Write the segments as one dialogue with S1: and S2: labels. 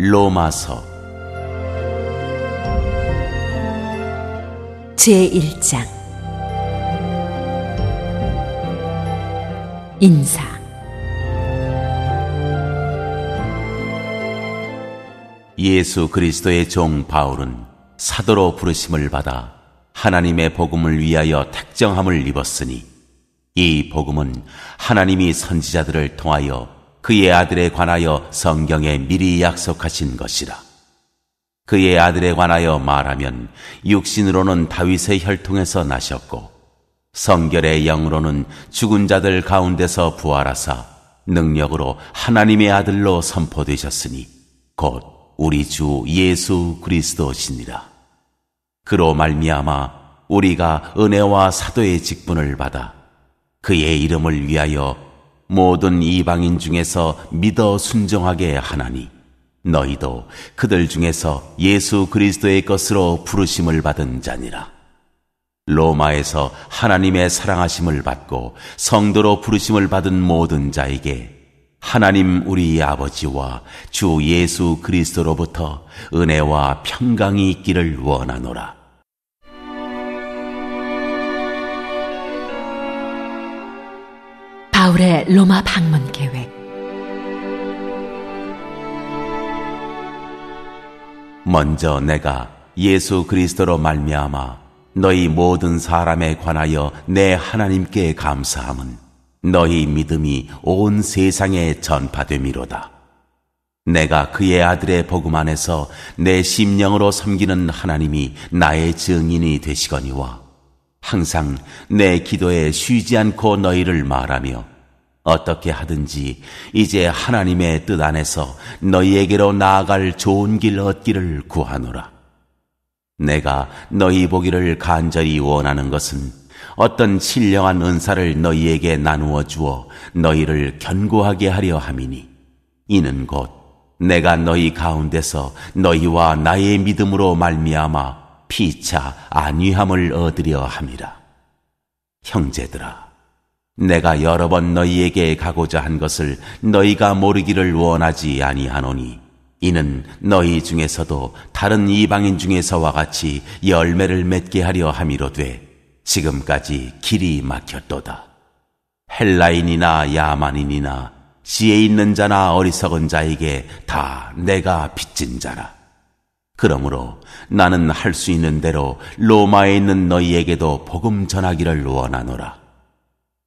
S1: 로마서
S2: 제1장 인사.
S1: 예수 그리스도의 종 바울은 사도로 부르심을 받아 하나님의 복음을 위하여 택정함을 입었으니, 이 복음은 하나님이 선지자들을 통하여 그의 아들에 관하여 성경에 미리 약속하신 것이라. 그의 아들에 관하여 말하면 육신으로는 다윗의 혈통에서 나셨고, 성결의 영으로는 죽은 자들 가운데서 부활하사 능력으로 하나님의 아들로 선포되셨으니 곧 우리 주 예수 그리스도시니라. 그로 말미암아 우리가 은혜와 사도의 직분을 받아 그의 이름을 위하여 모든 이방인 중에서 믿어 순종하게 하나니, 너희도 그들 중에서 예수 그리스도의 것으로 부르심을 받은 자니라. 로마에서 하나님의 사랑하심을 받고 성도로 부르심을 받은 모든 자에게 하나님 우리 아버지와 주 예수 그리스도로부터 은혜와 평강이 있기를 원하노라.
S2: 바울의 로마 방문 계획.
S1: 먼저 내가 예수 그리스도로 말미암아 너희 모든 사람에 관하여 내 하나님께 감사함은 너희 믿음이 온 세상에 전파됨이로다. 내가 그의 아들의 복음 안에서 내 심령으로 섬기는 하나님이 나의 증인이 되시거니와, 항상 내 기도에 쉬지 않고 너희를 말하며 어떻게 하든지 이제 하나님의 뜻 안에서 너희에게로 나아갈 좋은 길 얻기를 구하노라. 내가 너희 보기를 간절히 원하는 것은 어떤 신령한 은사를 너희에게 나누어 주어 너희를 견고하게 하려 함이니, 이는 곧 내가 너희 가운데서 너희와 나의 믿음으로 말미암아 피차 안위함을 얻으려 함이라. 형제들아, 내가 여러 번 너희에게 가고자 한 것을 너희가 모르기를 원하지 아니하노니, 이는 너희 중에서도 다른 이방인 중에서와 같이 열매를 맺게 하려 함이로되 지금까지 길이 막혔도다. 헬라인이나 야만인이나 지혜 있는 자나 어리석은 자에게 다 내가 빚진 자라. 그러므로 나는 할 수 있는 대로 로마에 있는 너희에게도 복음 전하기를 원하노라.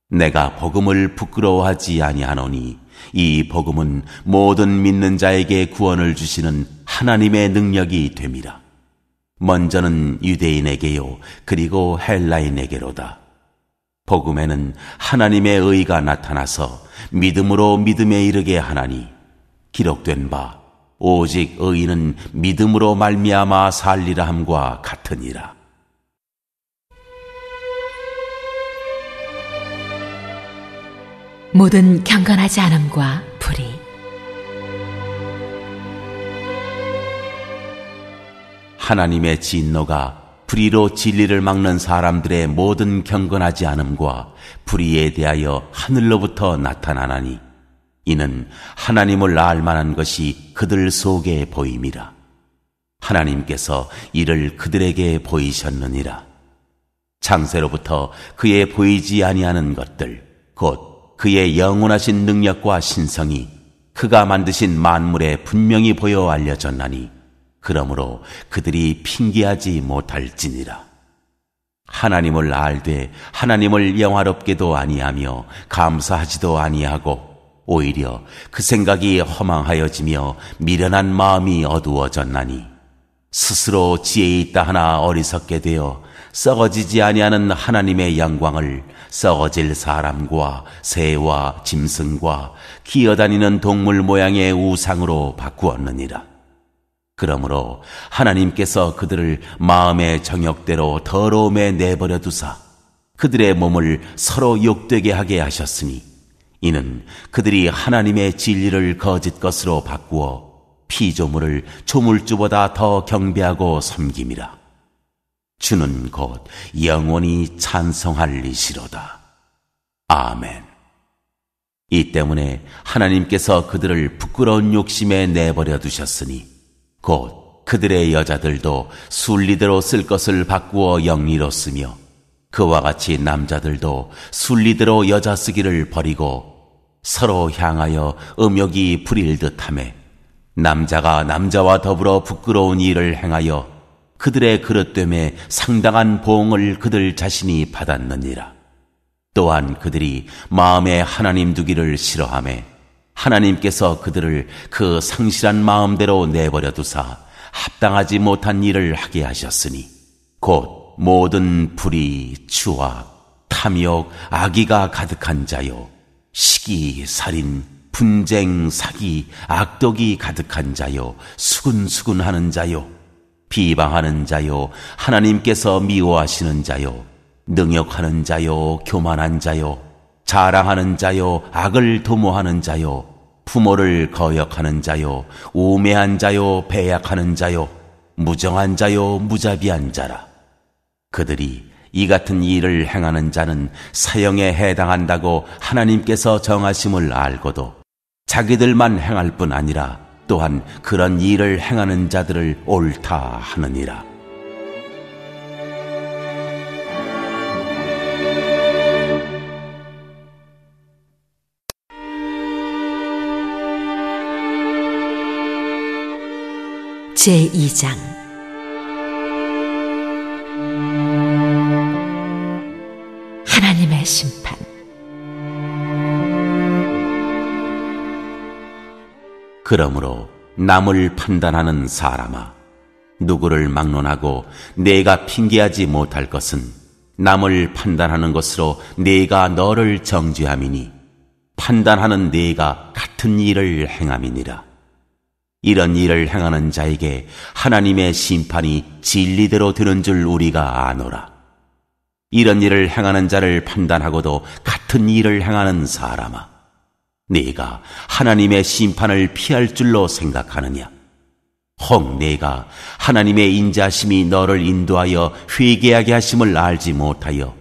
S1: 내가 복음을 부끄러워하지 아니하노니 이 복음은 모든 믿는 자에게 구원을 주시는 하나님의 능력이 됨이라. 먼저는 유대인에게요, 그리고 헬라인에게로다. 복음에는 하나님의 의가 나타나서 믿음으로 믿음에 이르게 하나니, 기록된 바 오직 의인은 믿음으로 말미암아 살리라 함과 같으니라.
S2: 모든 경건하지 않음과 불의.
S1: 하나님의 진노가 불의로 진리를 막는 사람들의 모든 경건하지 않음과 불의에 대하여 하늘로부터 나타나나니, 이는 하나님을 알 만한 것이 그들 속에 보임이라. 하나님께서 이를 그들에게 보이셨느니라. 창세로부터 그의 보이지 아니하는 것들, 곧 그의 영원하신 능력과 신성이 그가 만드신 만물에 분명히 보여 알려졌나니, 그러므로 그들이 핑계하지 못할지니라. 하나님을 알되 하나님을 영화롭게도 아니하며 감사하지도 아니하고, 오히려 그 생각이 허망하여지며 미련한 마음이 어두워졌나니, 스스로 지혜 있다 하나 어리석게 되어 썩어지지 아니하는 하나님의 영광을 썩어질 사람과 새와 짐승과 기어다니는 동물 모양의 우상으로 바꾸었느니라. 그러므로 하나님께서 그들을 마음의 정욕대로 더러움에 내버려 두사 그들의 몸을 서로 욕되게 하게 하셨으니, 이는 그들이 하나님의 진리를 거짓 것으로 바꾸어 피조물을 조물주보다 더 경배하고 섬김이라. 주는 곧 영원히 찬송할 이시로다. 아멘. 이 때문에 하나님께서 그들을 부끄러운 욕심에 내버려 두셨으니 곧 그들의 여자들도 순리대로 쓸 것을 바꾸어 영리로 쓰며 그와 같이 남자들도 순리대로 여자 쓰기를 버리고 서로 향하여 음욕이 부릴 듯하매 남자가 남자와 더불어 부끄러운 일을 행하여 그들의 그릇됨에 상당한 보응을 그들 자신이 받았느니라. 또한 그들이 마음에 하나님 두기를 싫어하매 하나님께서 그들을 그 상실한 마음대로 내버려 두사 합당하지 못한 일을 하게 하셨으니 곧 모든 불의, 추악, 탐욕, 악의가 가득한 자요 시기, 살인, 분쟁, 사기, 악독이 가득한 자요 수군수군하는 자요 비방하는 자요 하나님께서 미워하시는 자요 능욕하는 자요 교만한 자요 자랑하는 자요 악을 도모하는 자요 부모를 거역하는 자요 우매한 자요 배약하는 자요 무정한 자요 무자비한 자라. 그들이 이 같은 일을 행하는 자는 사형에 해당한다고 하나님께서 정하심을 알고도 자기들만 행할 뿐 아니라 또한 그런 일을 행하는 자들을 옳다 하느니라.
S2: 제2장 하나님의 심판.
S1: 그러므로 남을 판단하는 사람아, 누구를 막론하고 내가 핑계하지 못할 것은 남을 판단하는 것으로 네가 너를 정죄함이니 판단하는 네가 같은 일을 행함이니라. 이런 일을 행하는 자에게 하나님의 심판이 진리대로 되는 줄 우리가 아노라. 이런 일을 행하는 자를 판단하고도 같은 일을 행하는 사람아, 네가 하나님의 심판을 피할 줄로 생각하느냐? 혹 네가 하나님의 인자하심이 너를 인도하여 회개하게 하심을 알지 못하여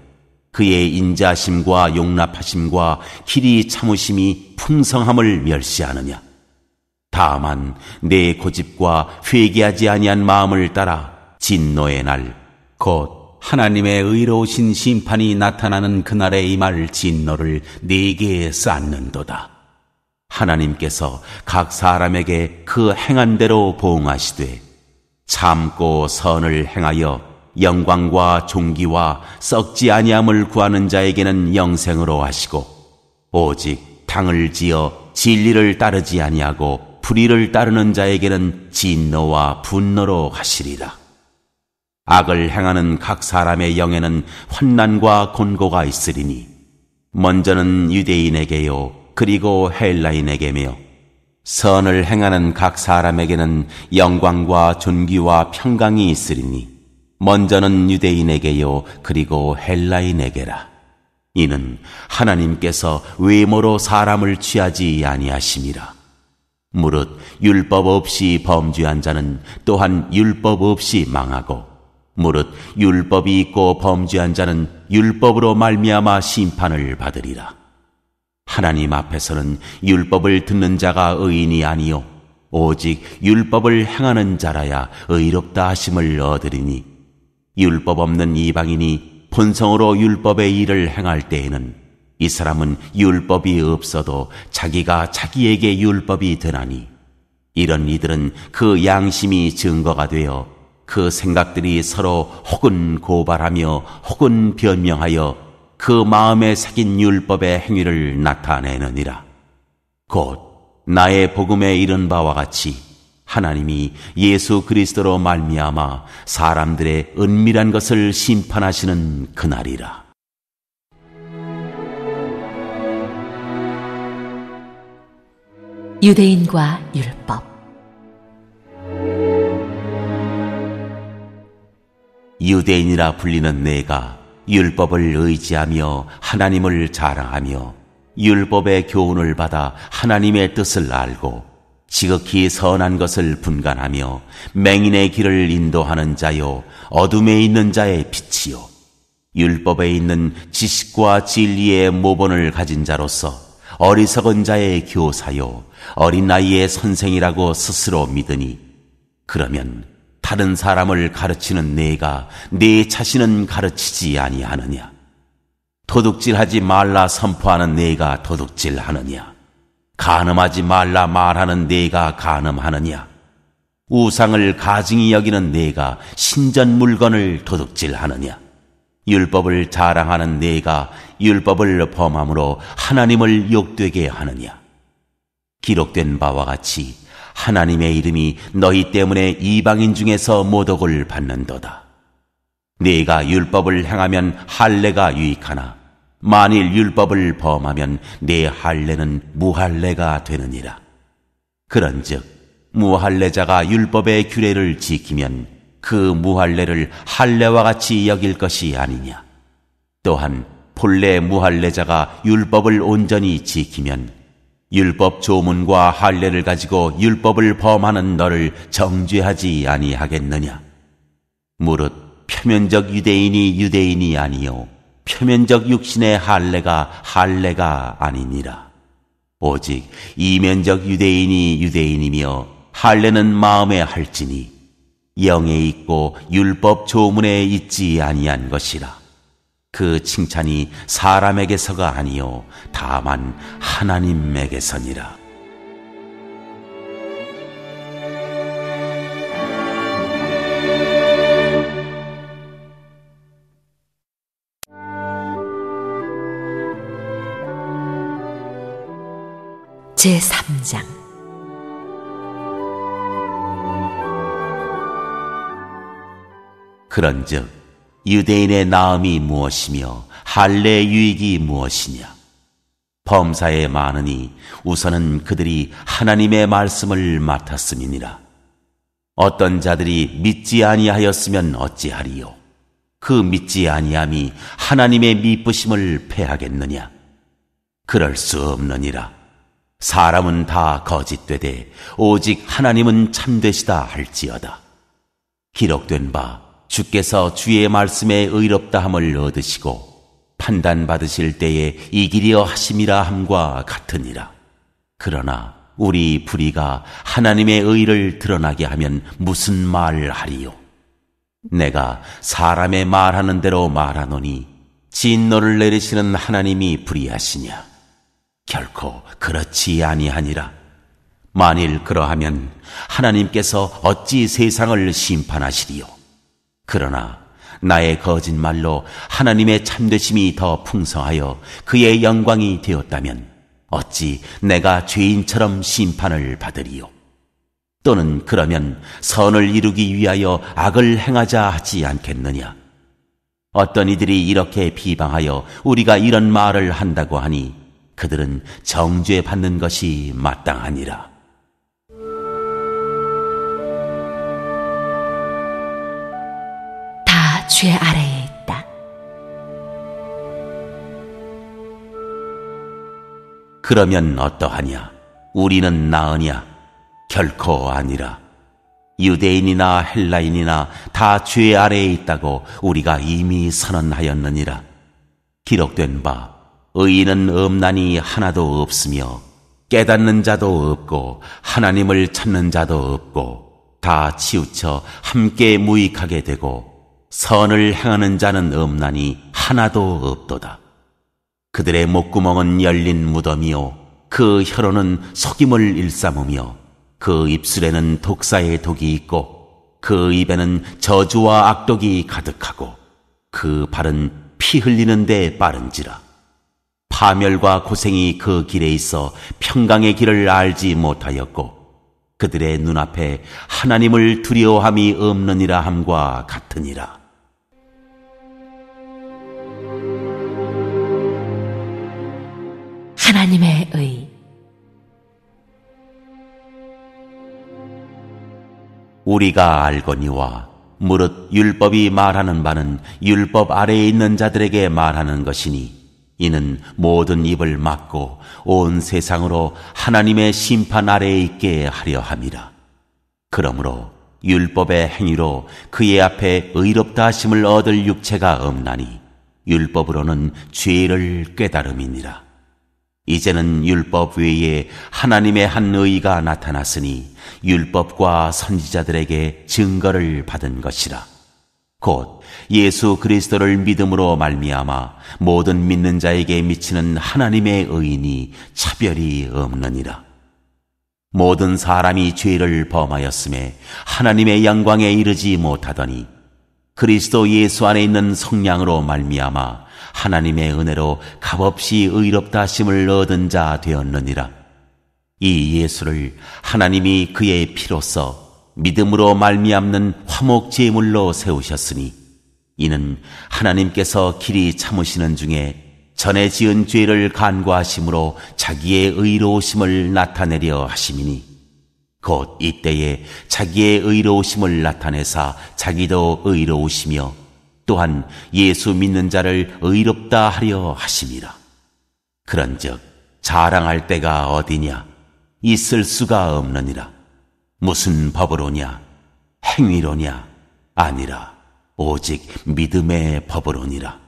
S1: 그의 인자하심과 용납하심과 길이 참으심이 풍성함을 멸시하느냐? 다만 내 고집과 회개하지 아니한 마음을 따라 진노의 날, 곧 하나님의 의로우신 심판이 나타나는 그날에 임할 진노를 네게 쌓는도다. 하나님께서 각 사람에게 그 행한 대로 보응하시되 참고 선을 행하여 영광과 존귀와 썩지 아니함을 구하는 자에게는 영생으로 하시고 오직 당을 지어 진리를 따르지 아니하고 불의를 따르는 자에게는 진노와 분노로 하시리라. 악을 행하는 각 사람의 영에는 환난과 곤고가 있으리니 먼저는 유대인에게요 그리고 헬라인에게며 선을 행하는 각 사람에게는 영광과 존귀와 평강이 있으리니 먼저는 유대인에게요 그리고 헬라인에게라. 이는 하나님께서 외모로 사람을 취하지 아니하심이라. 무릇 율법 없이 범죄한 자는 또한 율법 없이 망하고 무릇 율법이 있고 범죄한 자는 율법으로 말미암아 심판을 받으리라. 하나님 앞에서는 율법을 듣는 자가 의인이 아니요 오직 율법을 행하는 자라야 의롭다 하심을 얻으리니 율법 없는 이방인이 본성으로 율법의 일을 행할 때에는 이 사람은 율법이 없어도 자기가 자기에게 율법이 되나니 이런 이들은 그 양심이 증거가 되어 그 생각들이 서로 혹은 고발하며 혹은 변명하여 그 마음에 새긴 율법의 행위를 나타내느니라. 곧 나의 복음에 이른 바와 같이 하나님이 예수 그리스도로 말미암아 사람들의 은밀한 것을 심판하시는 그날이라.
S2: 유대인과 율법.
S1: 유대인이라 불리는 내가 율법을 의지하며 하나님을 자랑하며 율법의 교훈을 받아 하나님의 뜻을 알고 지극히 선한 것을 분간하며 맹인의 길을 인도하는 자요 어둠에 있는 자의 빛이요 율법에 있는 지식과 진리의 모본을 가진 자로서 어리석은 자의 교사요 어린 나이의 선생이라고 스스로 믿으니 그러면 다른 사람을 가르치는 네가 네 자신은 가르치지 아니하느냐? 도둑질하지 말라 선포하는 네가 도둑질하느냐? 간음하지 말라 말하는 네가 간음하느냐? 우상을 가증히 여기는 네가 신전 물건을 도둑질하느냐? 율법을 자랑하는 네가 율법을 범함으로 하나님을 욕되게 하느냐? 기록된 바와 같이 하나님의 이름이 너희 때문에 이방인 중에서 모독을 받는도다. 네가 율법을 행하면 할례가 유익하나 만일 율법을 범하면 네 할례는 무할례가 되느니라. 그런즉 무할례자가 율법의 규례를 지키면 그 무할례를 할례와 같이 여길 것이 아니냐. 또한 본래 무할례자가 율법을 온전히 지키면 율법 조문과 할례를 가지고 율법을 범하는 너를 정죄하지 아니하겠느냐. 무릇 표면적 유대인이 유대인이 아니요 표면적 육신의 할례가 아니니라. 오직 이면적 유대인이 유대인이며 할례는 마음에 할지니 영에 있고 율법 조문에 있지 아니한 것이라. 그 칭찬이 사람에게서가 아니요 다만 하나님에게서니라.
S2: 제3장.
S1: 그런즉 유대인의 나음이 무엇이며 할례의 유익이 무엇이냐? 범사에 많으니 우선은 그들이 하나님의 말씀을 맡았음이니라. 어떤 자들이 믿지 아니하였으면 어찌하리요? 그 믿지 아니함이 하나님의 미쁘심을 패하겠느냐? 그럴 수 없느니라. 사람은 다 거짓되되 오직 하나님은 참되시다 할지어다. 기록된 바 주께서 주의 말씀에 의롭다함을 얻으시고 판단받으실 때에 이기려 하심이라 함과 같으니라. 그러나 우리 불의가 하나님의 의를 드러나게 하면 무슨 말을 하리요? 내가 사람의 말하는 대로 말하노니 진노를 내리시는 하나님이 불의하시냐? 결코 그렇지 아니하니라. 만일 그러하면 하나님께서 어찌 세상을 심판하시리요? 그러나 나의 거짓말로 하나님의 참되심이 더 풍성하여 그의 영광이 되었다면 어찌 내가 죄인처럼 심판을 받으리요? 또는 그러면 선을 이루기 위하여 악을 행하자 하지 않겠느냐? 어떤 이들이 이렇게 비방하여 우리가 이런 말을 한다고 하니 그들은 정죄받는 것이 마땅하니라.
S2: 다 죄 아래에 있다.
S1: 그러면 어떠하냐? 우리는 나으냐? 결코 아니라. 유대인이나 헬라인이나 다 죄 아래에 있다고 우리가 이미 선언하였느니라. 기록된 바 의인은 없나니 하나도 없으며 깨닫는 자도 없고 하나님을 찾는 자도 없고 다 치우쳐 함께 무익하게 되고 선을 행하는 자는 없나니 하나도 없도다. 그들의 목구멍은 열린 무덤이요 그 혀로는 속임을 일삼으며 그 입술에는 독사의 독이 있고 그 입에는 저주와 악독이 가득하고 그 발은 피 흘리는 데 빠른지라. 파멸과 고생이 그 길에 있어 평강의 길을 알지 못하였고 그들의 눈앞에 하나님을 두려워함이 없느니라 함과 같으니라.
S2: 하나님의 의.
S1: 우리가 알거니와 무릇 율법이 말하는 바는 율법 아래에 있는 자들에게 말하는 것이니 이는 모든 입을 막고 온 세상으로 하나님의 심판 아래에 있게 하려 함이라. 그러므로 율법의 행위로 그의 앞에 의롭다 하심을 얻을 육체가 없나니 율법으로는 죄를 깨달음이니라. 이제는 율법 외에 하나님의 한 의가 나타났으니 율법과 선지자들에게 증거를 받은 것이라. 곧 예수 그리스도를 믿음으로 말미암아 모든 믿는 자에게 미치는 하나님의 의인이 차별이 없느니라. 모든 사람이 죄를 범하였음에 하나님의 영광에 이르지 못하더니 그리스도 예수 안에 있는 성령으로 말미암아 하나님의 은혜로 값없이 의롭다 하심을 얻은 자 되었느니라. 이 예수를 하나님이 그의 피로써 믿음으로 말미암는 화목 제물로 세우셨으니 이는 하나님께서 길이 참으시는 중에 전에 지은 죄를 간과하심으로 자기의 의로우심을 나타내려 하심이니 곧 이때에 자기의 의로우심을 나타내사 자기도 의로우시며 또한 예수 믿는 자를 의롭다 하려 하심이라. 그런즉 자랑할 때가 어디냐? 있을 수가 없느니라. 무슨 법으로냐? 행위로냐? 아니라 오직 믿음의 법으로니라.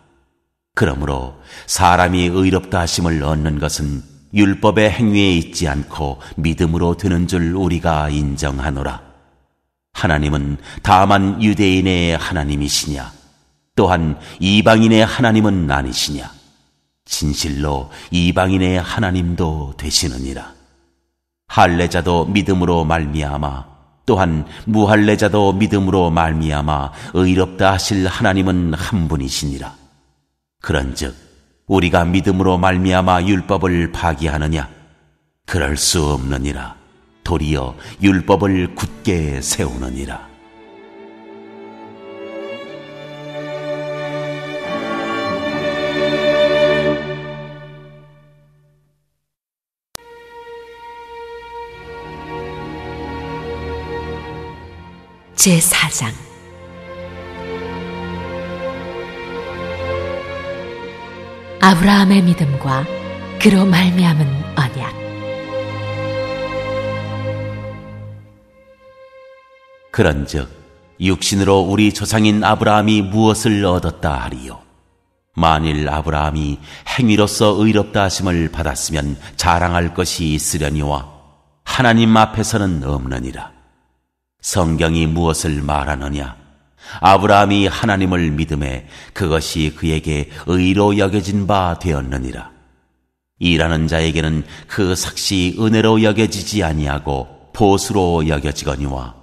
S1: 그러므로 사람이 의롭다 하심을 얻는 것은 율법의 행위에 있지 않고 믿음으로 되는 줄 우리가 인정하노라. 하나님은 다만 유대인의 하나님이시냐? 또한 이방인의 하나님은 아니시냐? 진실로 이방인의 하나님도 되시느니라. 할례자도 믿음으로 말미암아 또한 무할례자도 믿음으로 말미암아 의롭다 하실 하나님은 한 분이시니라. 그런즉 우리가 믿음으로 말미암아 율법을 파기하느냐? 그럴 수 없느니라. 도리어 율법을 굳게 세우느니라.
S2: 제4장 아브라함의 믿음과 그로 말미암은 언약.
S1: 그런즉 육신으로 우리 조상인 아브라함이 무엇을 얻었다 하리요? 만일 아브라함이 행위로서 의롭다 하심을 받았으면 자랑할 것이 있으려니와 하나님 앞에서는 없느니라. 성경이 무엇을 말하느냐? 아브라함이 하나님을 믿음에 그것이 그에게 의로 여겨진 바 되었느니라. 일하는 자에게는 그 삭시 은혜로 여겨지지 아니하고 보수로 여겨지거니와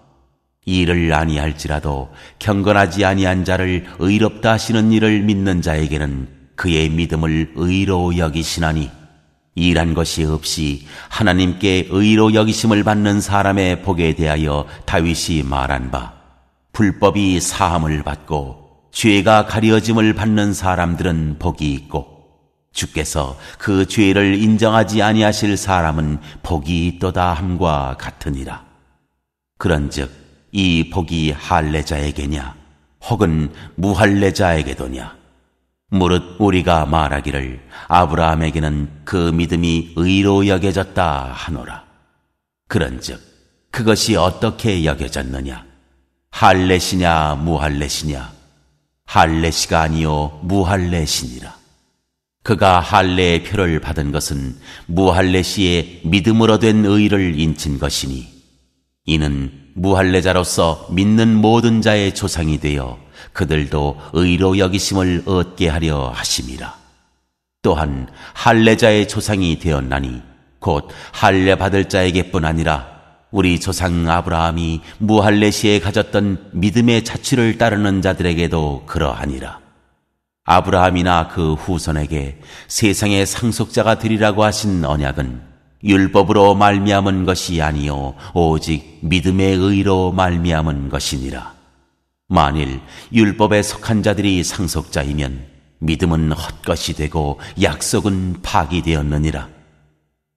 S1: 일을 아니할지라도 경건하지 아니한 자를 의롭다 하시는 일을 믿는 자에게는 그의 믿음을 의로 여기시나니 일한 것이 없이 하나님께 의로 여기심을 받는 사람의 복에 대하여 다윗이 말한 바 불법이 사함을 받고 죄가 가려짐을 받는 사람들은 복이 있고 주께서 그 죄를 인정하지 아니하실 사람은 복이 있도다 함과 같으니라. 그런즉 이 복이 할례자에게냐 혹은 무할례자에게도냐? 무릇 우리가 말하기를 아브라함에게는 그 믿음이 의로 여겨졌다 하노라. 그런즉 그것이 어떻게 여겨졌느냐? 할례시냐 무할례시냐? 할례시가 아니요 무할례시니라. 그가 할례의 표를 받은 것은 무할례시의 믿음으로 된 의를 인친 것이니 이는 무할례자로서 믿는 모든 자의 조상이 되어 그들도 의로 여기심을 얻게 하려 하심이라. 또한 할례자의 조상이 되었나니 곧 할례 받을 자에게뿐 아니라 우리 조상 아브라함이 무할례시에 가졌던 믿음의 자취를 따르는 자들에게도 그러하니라. 아브라함이나 그 후손에게 세상의 상속자가 되리라고 하신 언약은 율법으로 말미암은 것이 아니요 오직 믿음의 의로 말미암은 것이니라. 만일 율법에 속한 자들이 상속자이면 믿음은 헛것이 되고 약속은 파기되었느니라.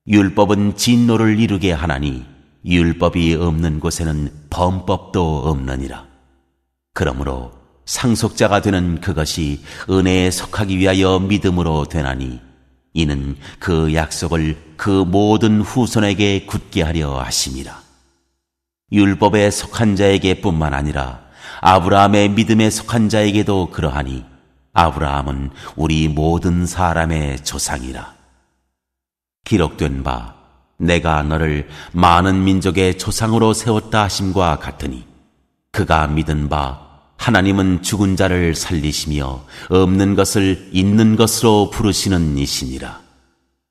S1: 율법은 진노를 이루게 하나니 율법이 없는 곳에는 범법도 없느니라. 그러므로 상속자가 되는 그것이 은혜에 속하기 위하여 믿음으로 되나니 이는 그 약속을 그 모든 후손에게 굳게 하려 하심이라. 율법에 속한 자에게 뿐만 아니라 아브라함의 믿음에 속한 자에게도 그러하니 아브라함은 우리 모든 사람의 조상이라. 기록된 바 내가 너를 많은 민족의 조상으로 세웠다 하심과 같으니 그가 믿은 바 하나님은 죽은 자를 살리시며 없는 것을 있는 것으로 부르시는 이시니라.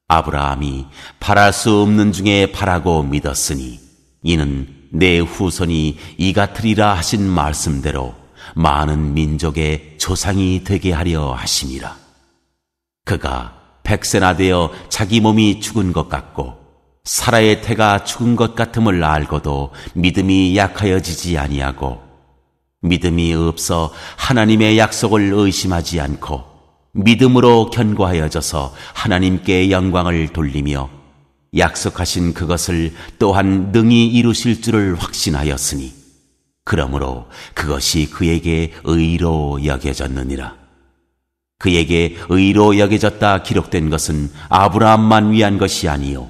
S1: 아브라함이 바랄 수 없는 중에 바라고 믿었으니 이는 내 후손이 이 같으리라 하신 말씀대로 많은 민족의 조상이 되게 하려 하심이라. 그가 100세나 되어 자기 몸이 죽은 것 같고 사라의 태가 죽은 것 같음을 알고도 믿음이 약하여지지 아니하고 믿음이 없어 하나님의 약속을 의심하지 않고 믿음으로 견고하여져서 하나님께 영광을 돌리며 약속하신 그것을 또한 능히 이루실 줄을 확신하였으니 그러므로 그것이 그에게 의로 여겨졌느니라. 그에게 의로 여겨졌다 기록된 것은 아브라함만 위한 것이 아니요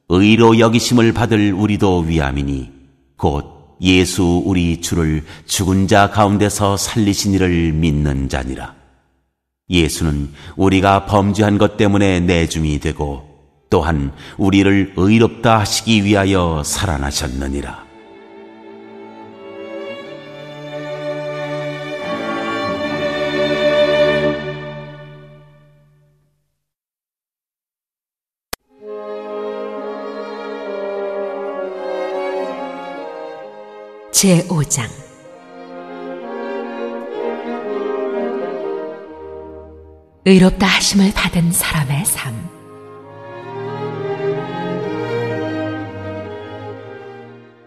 S1: 의로 여기심을 받을 우리도 위함이니 곧 예수 우리 주를 죽은 자 가운데서 살리신 이를 믿는 자니라. 예수는 우리가 범죄한 것 때문에 내줌이 되고 또한 우리를 의롭다 하시기 위하여 살아나셨느니라.
S2: 제5장 의롭다 하심을 받은 사람의 삶.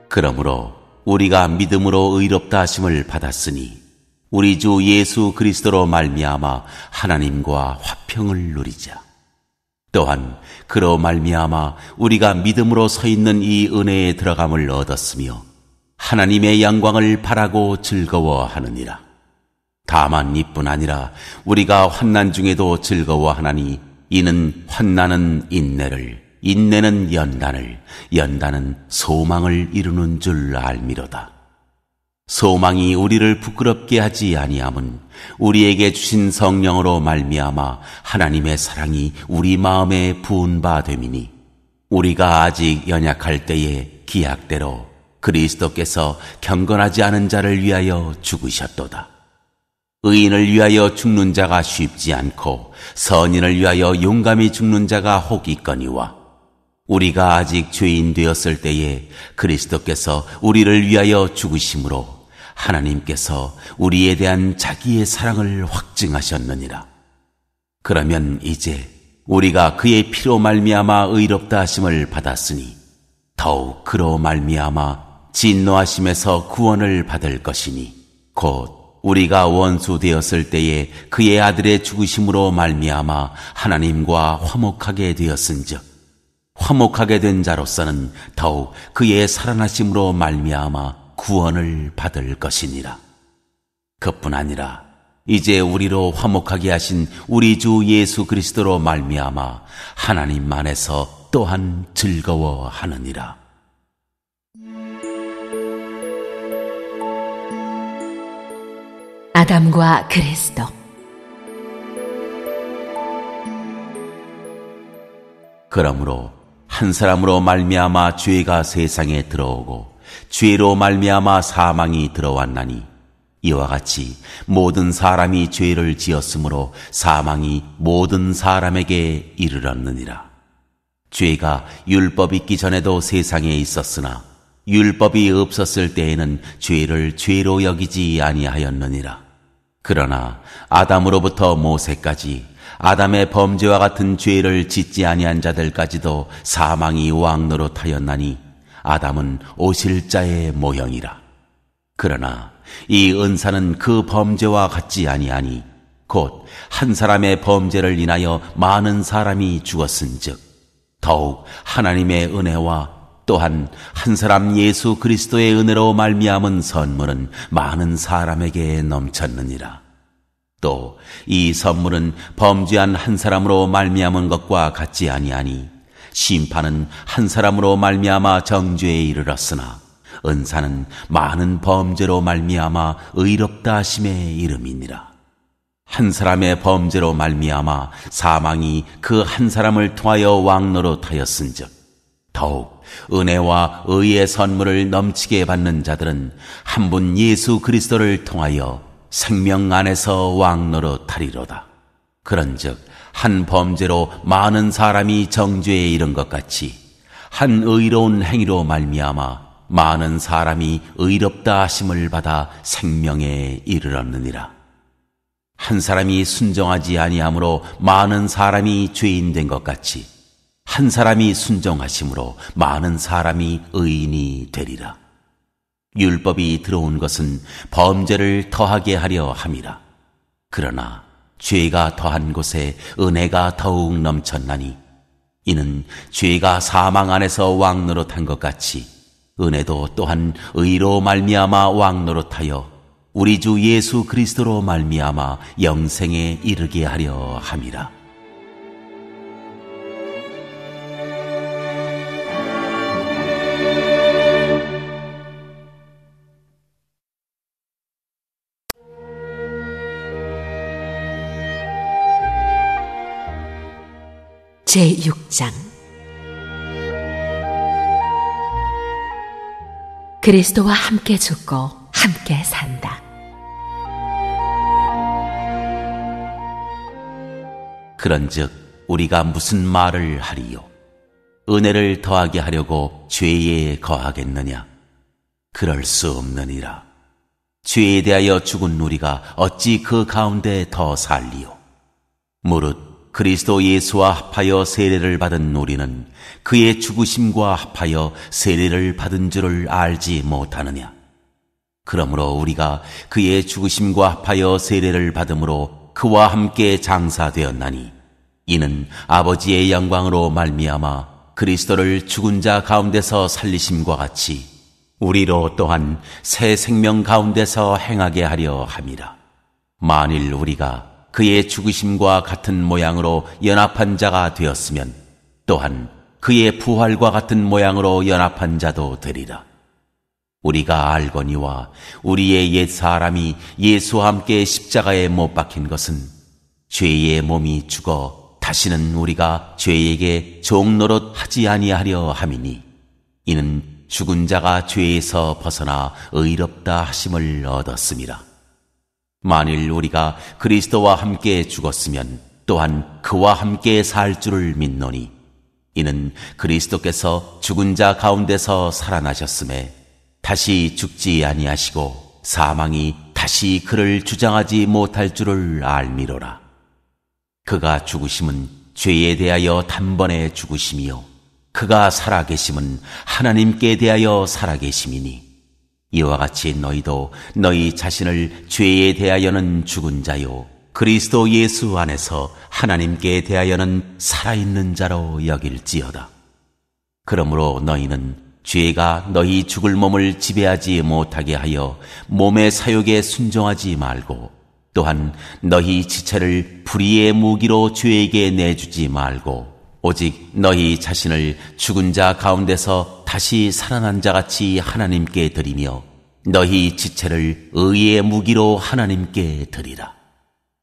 S1: 그러므로 우리가 믿음으로 의롭다 하심을 받았으니 우리 주 예수 그리스도로 말미암아 하나님과 화평을 누리자. 또한 그로 말미암아 우리가 믿음으로 서 있는 이 은혜에 들어감을 얻었으며 하나님의 영광을 바라고 즐거워하느니라. 다만 이뿐 아니라 우리가 환난 중에도 즐거워하나니 이는 환난은 인내를, 인내는 연단을, 연단은 소망을 이루는 줄 알미로다. 소망이 우리를 부끄럽게 하지 아니함은 우리에게 주신 성령으로 말미암아 하나님의 사랑이 우리 마음에 부은 바 됨이니 우리가 아직 연약할 때에 기약대로 그리스도께서 경건하지 않은 자를 위하여 죽으셨도다. 의인을 위하여 죽는 자가 쉽지 않고 선인을 위하여 용감히 죽는 자가 혹 있거니와 우리가 아직 죄인 되었을 때에 그리스도께서 우리를 위하여 죽으심으로 하나님께서 우리에 대한 자기의 사랑을 확증하셨느니라. 그러면 이제 우리가 그의 피로 말미암아 의롭다 하심을 받았으니 더욱 그로 말미암아 진노하심에서 구원을 받을 것이니 곧 우리가 원수 되었을 때에 그의 아들의 죽으심으로 말미암아 하나님과 화목하게 되었은즉 화목하게 된 자로서는 더욱 그의 살아나심으로 말미암아 구원을 받을 것이니라. 그뿐 아니라 이제 우리로 화목하게 하신 우리 주 예수 그리스도로 말미암아 하나님 안에서 또한 즐거워하느니라.
S2: 아담과 그리스도.
S1: 그러므로 한 사람으로 말미암아 죄가 세상에 들어오고 죄로 말미암아 사망이 들어왔나니 이와 같이 모든 사람이 죄를 지었으므로 사망이 모든 사람에게 이르렀느니라. 죄가 율법 있기 전에도 세상에 있었으나 율법이 없었을 때에는 죄를 죄로 여기지 아니하였느니라. 그러나 아담으로부터 모세까지 아담의 범죄와 같은 죄를 짓지 아니한 자들까지도 사망이 왕노릇하였나니 아담은 오실 자의 모형이라. 그러나 이 은사는 그 범죄와 같지 아니하니 곧 한 사람의 범죄를 인하여 많은 사람이 죽었은즉 더욱 하나님의 은혜와 또한 한 사람 예수 그리스도의 은혜로 말미암은 선물은 많은 사람에게 넘쳤느니라. 또 이 선물은 범죄한 한 사람으로 말미암은 것과 같지 아니하니 심판은 한 사람으로 말미암아 정죄에 이르렀으나 은사는 많은 범죄로 말미암아 의롭다 하심에 이름이니라. 한 사람의 범죄로 말미암아 사망이 그 한 사람을 통하여 왕노릇하였은즉 더욱 은혜와 의의 선물을 넘치게 받는 자들은 한 분 예수 그리스도를 통하여 생명 안에서 왕노릇하리로다. 그런즉 한 범죄로 많은 사람이 정죄에 이른 것 같이 한 의로운 행위로 말미암아 많은 사람이 의롭다 하심을 받아 생명에 이르렀느니라. 한 사람이 순종하지 아니함으로 많은 사람이 죄인 된 것 같이 한 사람이 순종하심으로 많은 사람이 의인이 되리라. 율법이 들어온 것은 범죄를 더하게 하려 함이라. 그러나 죄가 더한 곳에 은혜가 더욱 넘쳤나니 이는 죄가 사망 안에서 왕노릇한 것 같이 은혜도 또한 의로 말미암아 왕노릇하여 우리 주 예수 그리스도로 말미암아 영생에 이르게 하려 함이라.
S2: 제6장 그리스도와 함께 죽고 함께 산다.
S1: 그런즉 우리가 무슨 말을 하리요? 은혜를 더하게 하려고 죄에 거하겠느냐? 그럴 수 없느니라. 죄에 대하여 죽은 우리가 어찌 그 가운데 더 살리요? 무릇 그리스도 예수와 합하여 세례를 받은 우리는 그의 죽으심과 합하여 세례를 받은 줄을 알지 못하느냐? 그러므로 우리가 그의 죽으심과 합하여 세례를 받음으로 그와 함께 장사되었나니 이는 아버지의 영광으로 말미암아 그리스도를 죽은 자 가운데서 살리심과 같이 우리로 또한 새 생명 가운데서 행하게 하려 함이라. 만일 우리가 그의 죽으심과 같은 모양으로 연합한 자가 되었으면 또한 그의 부활과 같은 모양으로 연합한 자도 되리라. 우리가 알거니와 우리의 옛 사람이 예수와 함께 십자가에 못 박힌 것은 죄의 몸이 죽어 다시는 우리가 죄에게 종노릇 하지 아니하려 함이니 이는 죽은 자가 죄에서 벗어나 의롭다 하심을 얻었음이라. 만일 우리가 그리스도와 함께 죽었으면 또한 그와 함께 살 줄을 믿노니 이는 그리스도께서 죽은 자 가운데서 살아나셨음에 다시 죽지 아니하시고 사망이 다시 그를 주장하지 못할 줄을 알미로라. 그가 죽으심은 죄에 대하여 단번에 죽으심이요 그가 살아계심은 하나님께 대하여 살아계심이니 이와 같이 너희도 너희 자신을 죄에 대하여는 죽은 자요 그리스도 예수 안에서 하나님께 대하여는 살아있는 자로 여길지어다. 그러므로 너희는 죄가 너희 죽을 몸을 지배하지 못하게 하여 몸의 사욕에 순종하지 말고 또한 너희 지체를 불의의 무기로 죄에게 내주지 말고 오직 너희 자신을 죽은 자 가운데서 다시 살아난 자같이 하나님께 드리며 너희 지체를 의의 무기로 하나님께 드리라.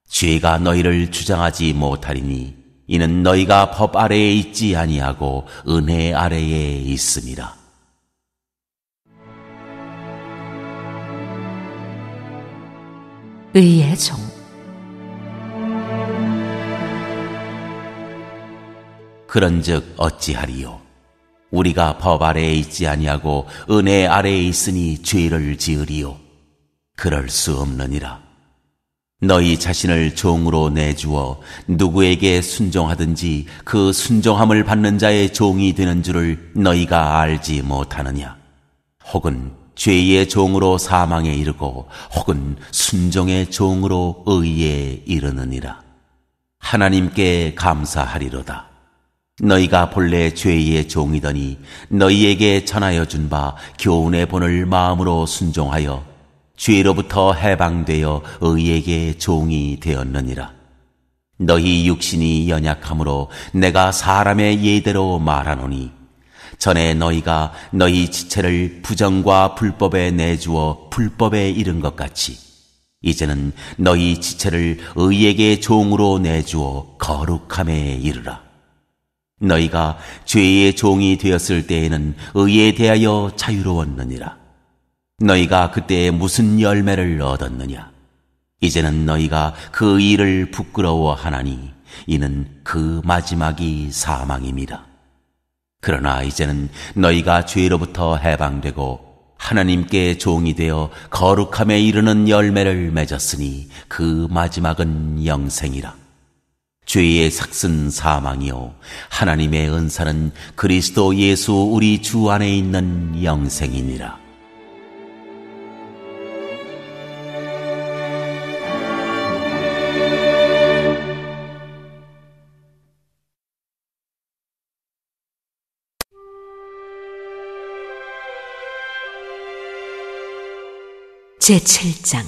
S1: 죄가 너희를 주장하지 못하리니 이는 너희가 법 아래에 있지 아니하고 은혜 아래에 있음이라.
S2: 의의 종
S1: 그런즉 어찌하리요? 우리가 법 아래에 있지 아니하고 은혜 아래에 있으니 죄를 지으리요? 그럴 수 없느니라. 너희 자신을 종으로 내주어 누구에게 순종하든지 그 순종함을 받는 자의 종이 되는 줄을 너희가 알지 못하느냐? 혹은 죄의 종으로 사망에 이르고 혹은 순종의 종으로 의에 이르느니라. 하나님께 감사하리로다. 너희가 본래 죄의 종이더니 너희에게 전하여 준 바 교훈의 본을 마음으로 순종하여 죄로부터 해방되어 의에게 종이 되었느니라. 너희 육신이 연약함으로 내가 사람의 예대로 말하노니 전에 너희가 너희 지체를 부정과 불법에 내주어 불법에 이른 것 같이 이제는 너희 지체를 의에게 종으로 내주어 거룩함에 이르라. 너희가 죄의 종이 되었을 때에는 의에 대하여 자유로웠느니라. 너희가 그때 무슨 열매를 얻었느냐? 이제는 너희가 그 일을 부끄러워하나니 이는 그 마지막이 사망임이라. 그러나 이제는 너희가 죄로부터 해방되고 하나님께 종이 되어 거룩함에 이르는 열매를 맺었으니 그 마지막은 영생이라. 죄의 삭은 사망이요 하나님의 은사는 그리스도 예수 우리 주 안에 있는 영생이니라.
S2: 제7장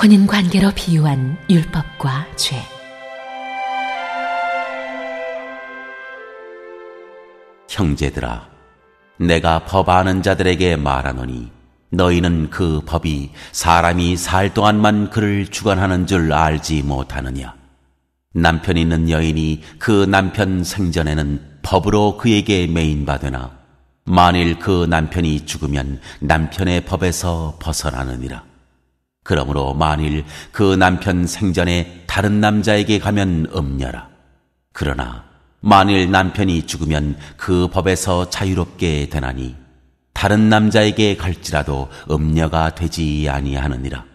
S2: 혼인관계로 비유한 율법과 죄.
S1: 형제들아, 내가 법 아는 자들에게 말하노니 너희는 그 법이 사람이 살 동안만 그를 주관하는 줄 알지 못하느냐? 남편 있는 여인이 그 남편 생전에는 법으로 그에게 매인받으나 만일 그 남편이 죽으면 남편의 법에서 벗어나느니라. 그러므로 만일 그 남편 생전에 다른 남자에게 가면 음녀라. 그러나 만일 남편이 죽으면 그 법에서 자유롭게 되나니 다른 남자에게 갈지라도 음녀가 되지 아니하느니라.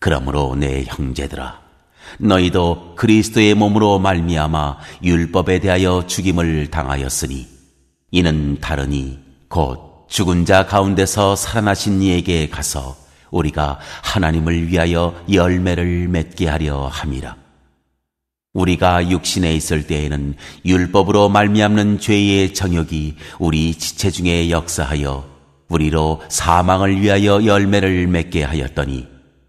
S1: 그러므로 내 형제들아, 너희도 그리스도의 몸으로 말미암아 율법에 대하여 죽임을 당하였으니 이는 다르니 곧 죽은 자 가운데서 살아나신 이에게 가서 우리가 하나님을 위하여 열매를 맺게 하려 함이라. 우리가 육신에 있을 때에는 율법으로 말미암는 죄의 정욕이 우리 지체 중에 역사하여 우리로 사망을 위하여 열매를 맺게 하였더니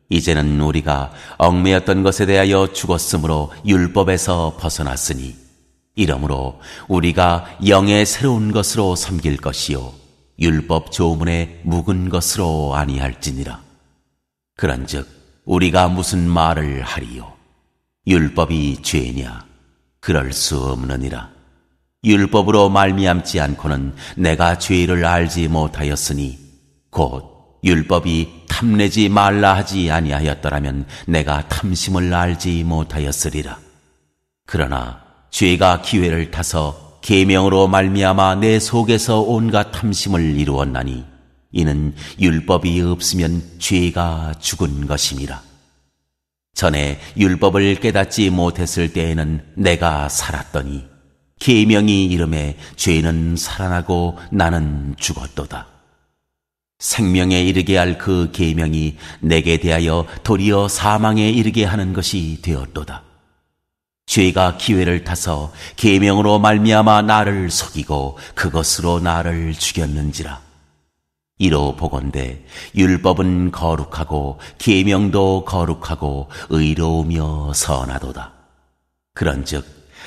S1: 이제는 우리가 얽매였던 것에 대하여 죽었으므로 율법에서 벗어났으니 이러므로 우리가 영의 새로운 것으로 섬길 것이요 율법 조문에 묵은 것으로 아니할지니라. 그런즉 우리가 무슨 말을 하리요? 율법이 죄냐? 그럴 수 없느니라. 율법으로 말미암지 않고는 내가 죄를 알지 못하였으니 곧 율법이 탐내지 말라 하지 아니하였더라면 내가 탐심을 알지 못하였으리라. 그러나 죄가 기회를 타서 계명으로 말미암아 내 속에서 온갖 탐심을 이루었나니 이는 율법이 없으면 죄가 죽은 것임이라. 전에 율법을 깨닫지 못했을 때에는 내가 살았더니 계명이 이름에 죄는 살아나고 나는 죽었도다. 생명에 이르게 할 그 계명이 내게 대하여 도리어 사망에 이르게 하는 것이 되었도다. 죄가 기회를 타서 계명으로 말미암아 나를 속이고 그것으로 나를 죽였는지라. 이로 보건대 율법은 거룩하고 계명도 거룩하고 의로우며 선하도다. 그런즉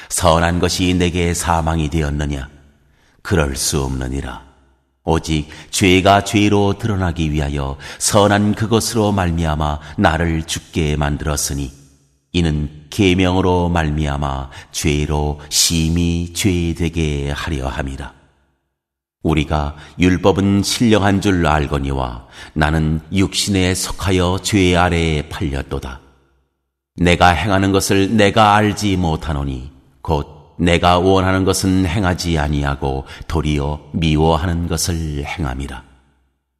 S1: 선한 것이 내게 사망이 되었느냐? 그럴 수 없느니라. 오직 죄가 죄로 드러나기 위하여 선한 그것으로 말미암아 나를 죽게 만들었으니 이는 계명으로 말미암아 죄로 심히 죄되게 하려 함이라. 우리가 율법은 신령한 줄 알거니와 나는 육신에 속하여 죄 아래에 팔렸도다. 내가 행하는 것을 내가 알지 못하노니 곧 내가 원하는 것은 행하지 아니하고 도리어 미워하는 것을 행함이라.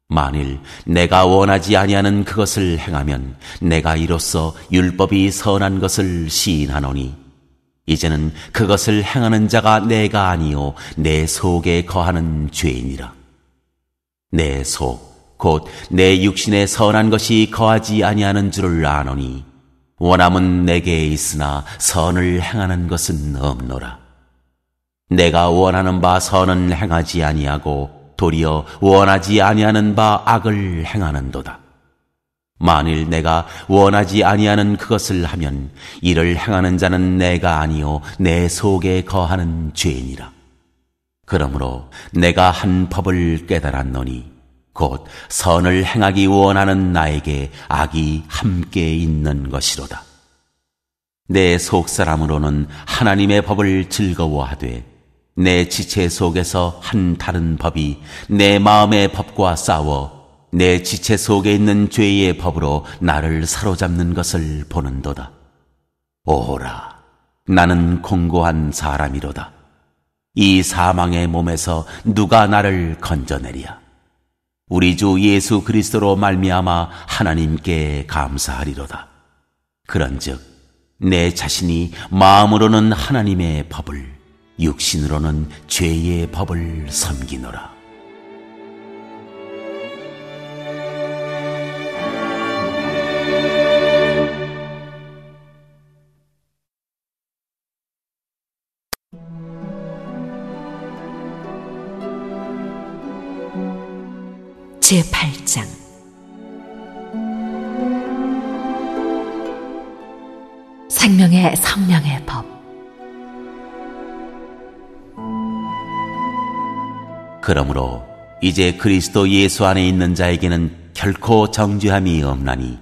S1: 만일 내가 원하지 아니하는 그것을 행하면 내가 이로써 율법이 선한 것을 시인하노니 이제는 그것을 행하는 자가 내가 아니요 내 속에 거하는 죄이니라. 내 속, 곧 내 육신에 선한 것이 거하지 아니하는 줄을 아노니 원함은 내게 있으나 선을 행하는 것은 없노라. 내가 원하는 바 선은 행하지 아니하고 도리어 원하지 아니하는 바 악을 행하는도다. 만일 내가 원하지 아니하는 그것을 하면 이를 행하는 자는 내가 아니요 내 속에 거하는 죄니라. 그러므로 내가 한 법을 깨달았노니 곧 선을 행하기 원하는 나에게 악이 함께 있는 것이로다. 내 속사람으로는 하나님의 법을 즐거워하되 내 지체 속에서 한 다른 법이 내 마음의 법과 싸워 내 지체 속에 있는 죄의 법으로 나를 사로잡는 것을 보는도다. 오호라, 나는 공고한 사람이로다. 이 사망의 몸에서 누가 나를 건져내랴. 우리 주 예수 그리스도로 말미암아 하나님께 감사하리로다. 그런즉 내 자신이 마음으로는 하나님의 법을, 육신으로는 죄의 법을 섬기노라.
S2: 제8장 생명의 성령의 법.
S1: 그러므로 이제 그리스도 예수 안에 있는 자에게는 결코 정죄함이 없나니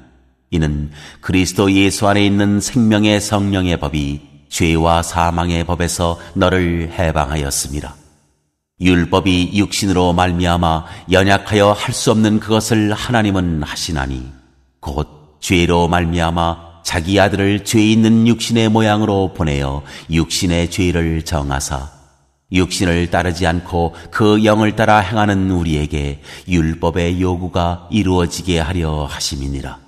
S1: 이는 그리스도 예수 안에 있는 생명의 성령의 법이 죄와 사망의 법에서 너를 해방하였습니다. 율법이 육신으로 말미암아 연약하여 할 수 없는 그것을 하나님은 하시나니 곧 죄로 말미암아 자기 아들을 죄 있는 육신의 모양으로 보내어 육신의 죄를 정하사 육신을 따르지 않고 그 영을 따라 행하는 우리에게 율법의 요구가 이루어지게 하려 하심이니라.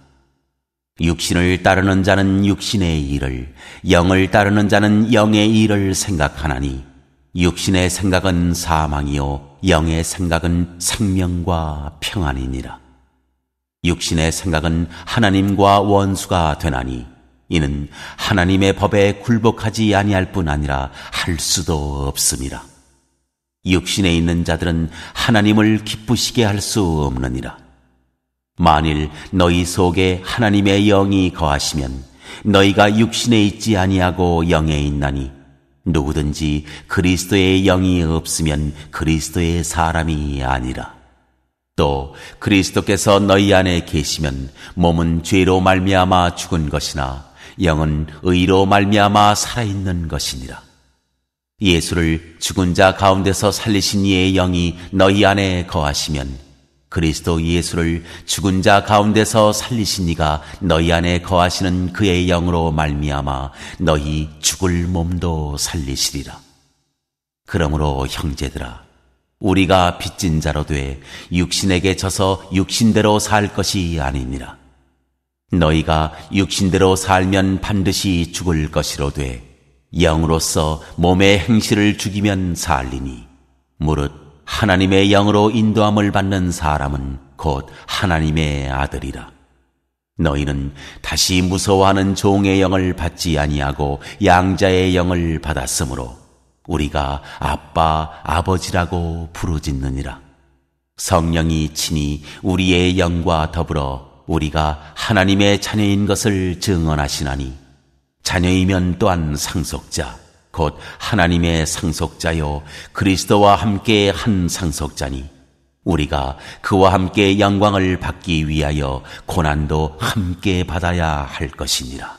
S1: 육신을 따르는 자는 육신의 일을, 영을 따르는 자는 영의 일을 생각하나니 육신의 생각은 사망이요 영의 생각은 생명과 평안이니라. 육신의 생각은 하나님과 원수가 되나니 이는 하나님의 법에 굴복하지 아니할 뿐 아니라 할 수도 없음이라. 육신에 있는 자들은 하나님을 기쁘시게 할 수 없느니라. 만일 너희 속에 하나님의 영이 거하시면 너희가 육신에 있지 아니하고 영에 있나니 누구든지 그리스도의 영이 없으면 그리스도의 사람이 아니라. 또 그리스도께서 너희 안에 계시면 몸은 죄로 말미암아 죽은 것이나 영은 의로 말미암아 살아있는 것이니라. 예수를 죽은 자 가운데서 살리신 이의 영이 너희 안에 거하시면 그리스도 예수를 죽은 자 가운데서 살리신 이가 너희 안에 거하시는 그의 영으로 말미암아 너희 죽을 몸도 살리시리라. 그러므로 형제들아, 우리가 빚진 자로 돼 육신에게 져서 육신대로 살 것이 아니니라. 너희가 육신대로 살면 반드시 죽을 것이로 돼 영으로서 몸의 행실을 죽이면 살리니 무릇 하나님의 영으로 인도함을 받는 사람은 곧 하나님의 아들이라. 너희는 다시 무서워하는 종의 영을 받지 아니하고 양자의 영을 받았으므로 우리가 아빠, 아버지라고 부르짖느니라. 성령이 친히 우리의 영과 더불어 우리가 하나님의 자녀인 것을 증언하시나니 자녀이면 또한 상속자, 곧 하나님의 상속자요 그리스도와 함께 한 상속자니 우리가 그와 함께 영광을 받기 위하여 고난도 함께 받아야 할 것이니라.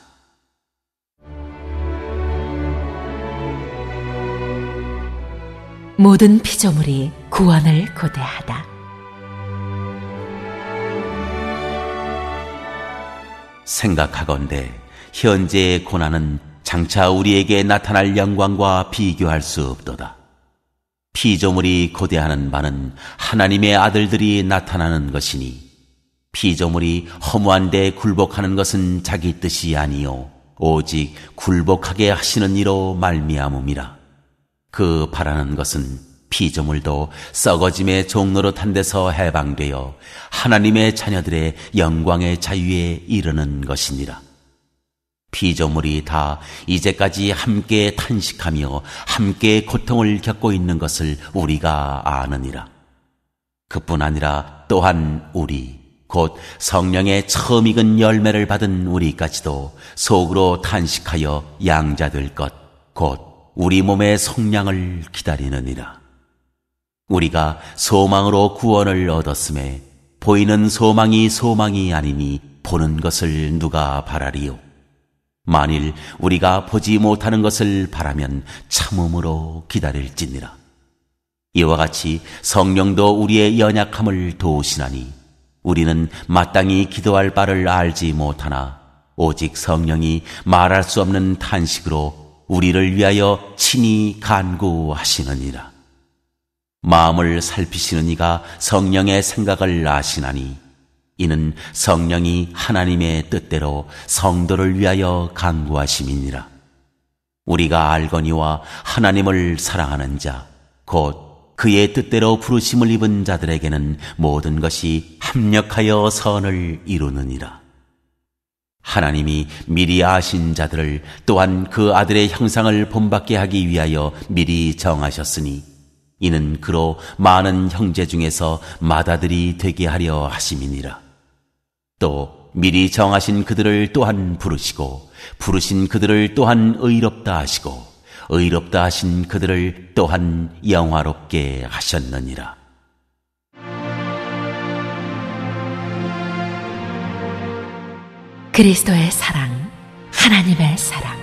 S2: 모든 피조물이 구원을 고대하다.
S1: 생각하건대 현재의 고난은 장차 우리에게 나타날 영광과 비교할 수 없도다. 피조물이 고대하는 바는 하나님의 아들들이 나타나는 것이니 피조물이 허무한 데 굴복하는 것은 자기 뜻이 아니요 오직 굴복하게 하시는 이로 말미암음이라. 그 바라는 것은 피조물도 썩어짐의 종노릇한 데서 해방되어 하나님의 자녀들의 영광의 자유에 이르는 것이니라. 피조물이 다 이제까지 함께 탄식하며 함께 고통을 겪고 있는 것을 우리가 아느니라. 그뿐 아니라 또한 우리 곧 성령의 처음 익은 열매를 받은 우리까지도 속으로 탄식하여 양자될 것 곧 우리 몸의 속량을 기다리느니라. 우리가 소망으로 구원을 얻었음에 보이는 소망이 소망이 아니니 보는 것을 누가 바라리요. 만일 우리가 보지 못하는 것을 바라면 참음으로 기다릴지니라. 이와 같이 성령도 우리의 연약함을 도우시나니 우리는 마땅히 기도할 바를 알지 못하나 오직 성령이 말할 수 없는 탄식으로 우리를 위하여 친히 간구하시느니라. 마음을 살피시는 이가 성령의 생각을 아시나니 이는 성령이 하나님의 뜻대로 성도를 위하여 간구하심이니라. 우리가 알거니와 하나님을 사랑하는 자 곧 그의 뜻대로 부르심을 입은 자들에게는 모든 것이 합력하여 선을 이루느니라. 하나님이 미리 아신 자들을 또한 그 아들의 형상을 본받게 하기 위하여 미리 정하셨으니 이는 그로 많은 형제 중에서 맏아들이 되게 하려 하심이니라. 또 미리 정하신 그들을 또한 부르시고 부르신 그들을 또한 의롭다 하시고 의롭다 하신 그들을 또한 영화롭게 하셨느니라.
S2: 그리스도의 사랑, 하나님의 사랑.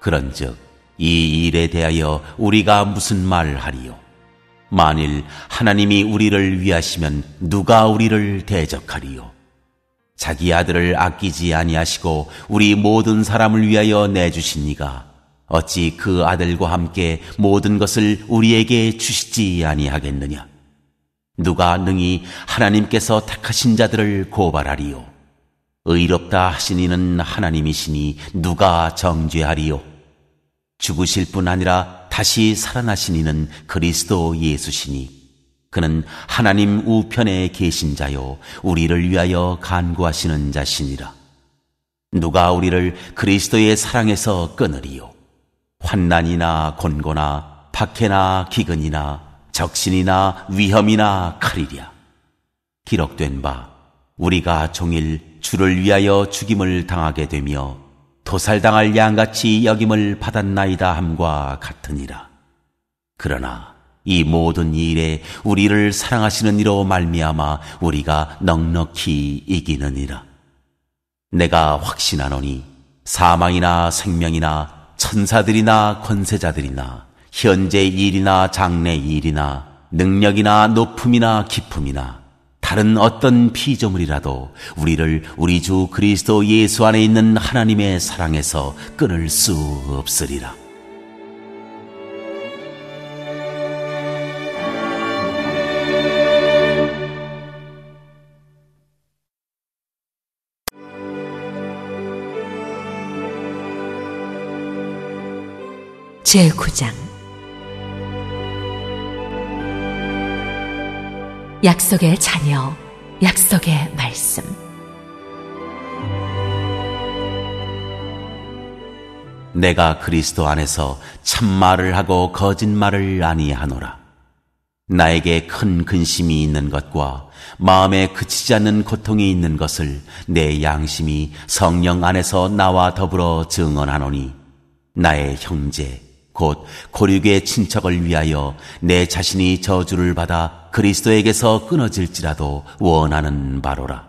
S1: 그런즉 이 일에 대하여 우리가 무슨 말하리요? 만일 하나님이 우리를 위하시면 누가 우리를 대적하리요? 자기 아들을 아끼지 아니하시고 우리 모든 사람을 위하여 내주신 이가 어찌 그 아들과 함께 모든 것을 우리에게 주시지 아니하겠느냐? 누가 능히 하나님께서 택하신 자들을 고발하리요? 의롭다 하신 이는 하나님이시니 누가 정죄하리요? 죽으실 뿐 아니라 다시 살아나신 이는 그리스도 예수시니 그는 하나님 우편에 계신 자요 우리를 위하여 간구하시는 자시니라. 누가 우리를 그리스도의 사랑에서 끊으리요? 환난이나 곤고나 박해나 기근이나 적신이나 위험이나 칼이랴. 기록된 바 우리가 종일 주를 위하여 죽임을 당하게 되며 도살당할 양같이 여김을 받았나이다 함과 같으니라. 그러나 이 모든 일에 우리를 사랑하시는 이로 말미암아 우리가 넉넉히 이기느니라. 내가 확신하노니 사망이나 생명이나 천사들이나 권세자들이나 현재 일이나 장래 일이나 능력이나 높음이나 기품이나 다른 어떤 피조물이라도 우리를 우리 주 그리스도 예수 안에 있는 하나님의 사랑에서 끊을 수 없으리라.
S2: 제9장 약속의 자녀, 약속의 말씀.
S1: 내가 그리스도 안에서 참말을 하고 거짓말을 아니하노라. 나에게 큰 근심이 있는 것과 마음에 그치지 않는 고통이 있는 것을 내 양심이 성령 안에서 나와 더불어 증언하노니 나의 형제 곧 고륙의 친척을 위하여 내 자신이 저주를 받아 그리스도에게서 끊어질지라도 원하는 바로라.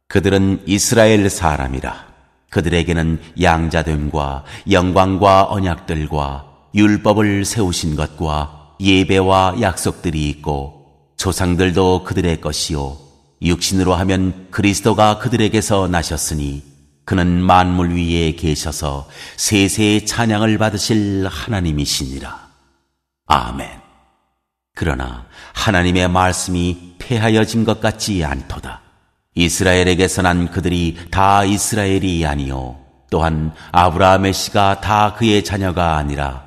S1: 그들은 이스라엘 사람이라. 그들에게는 양자됨과 영광과 언약들과 율법을 세우신 것과 예배와 약속들이 있고 조상들도 그들의 것이요 육신으로 하면 그리스도가 그들에게서 나셨으니 그는 만물 위에 계셔서 세세의 찬양을 받으실 하나님이시니라. 아멘. 그러나 하나님의 말씀이 폐하여진 것 같지 않도다. 이스라엘에게서 난 그들이 다 이스라엘이 아니요 또한 아브라함의 씨가 다 그의 자녀가 아니라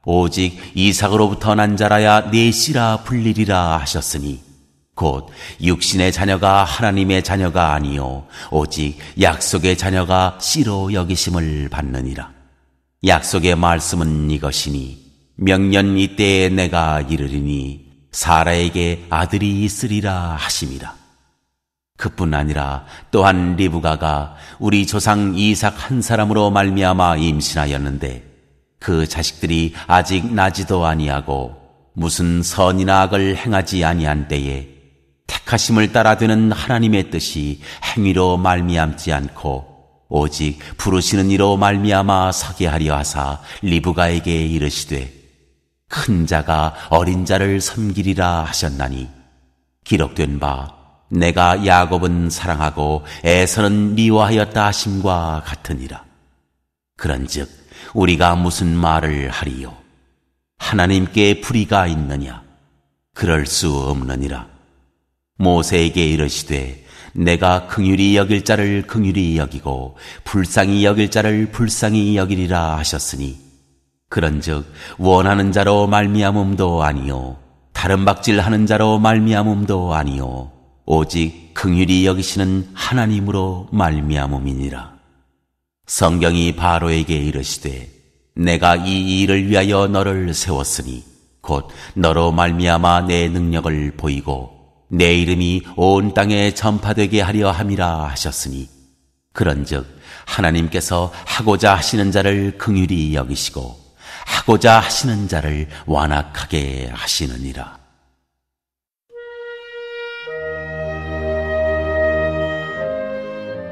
S1: 오직 이삭으로부터 난 자라야 네 씨라 불리리라 하셨으니 곧 육신의 자녀가 하나님의 자녀가 아니요 오직 약속의 자녀가 씨로 여기심을 받느니라. 약속의 말씀은 이것이니 명년 이때에 내가 이르리니 사라에게 아들이 있으리라 하심이라. 그뿐 아니라 또한 리브가가 우리 조상 이삭 한 사람으로 말미암아 임신하였는데 그 자식들이 아직 나지도 아니하고 무슨 선이나 악을 행하지 아니한 때에 택하심을 따라 되는 하나님의 뜻이 행위로 말미암지 않고 오직 부르시는 이로 말미암아 서게 하려 하사 리브가에게 이르시되 큰 자가 어린 자를 섬기리라 하셨나니 기록된 바 내가 야곱은 사랑하고 에서는 미워하였다 하심과 같으니라. 그런즉 우리가 무슨 말을 하리요? 하나님께 불의가 있느냐? 그럴 수 없느니라. 모세에게 이르시되 내가 긍휼히 여길 자를 긍휼히 여기고 불쌍히 여길 자를 불쌍히 여기리라 하셨으니 그런즉 원하는 자로 말미암음도 아니요 다른 박질하는 자로 말미암음도 아니요 오직 긍휼히 여기시는 하나님으로 말미암음이니라. 성경이 바로에게 이르시되 내가 이 일을 위하여 너를 세웠으니 곧 너로 말미암아 내 능력을 보이고 내 이름이 온 땅에 전파되게 하려 함이라 하셨으니 그런즉 하나님께서 하고자 하시는 자를 긍휼히 여기시고 하고자 하시는 자를 완악하게 하시느니라.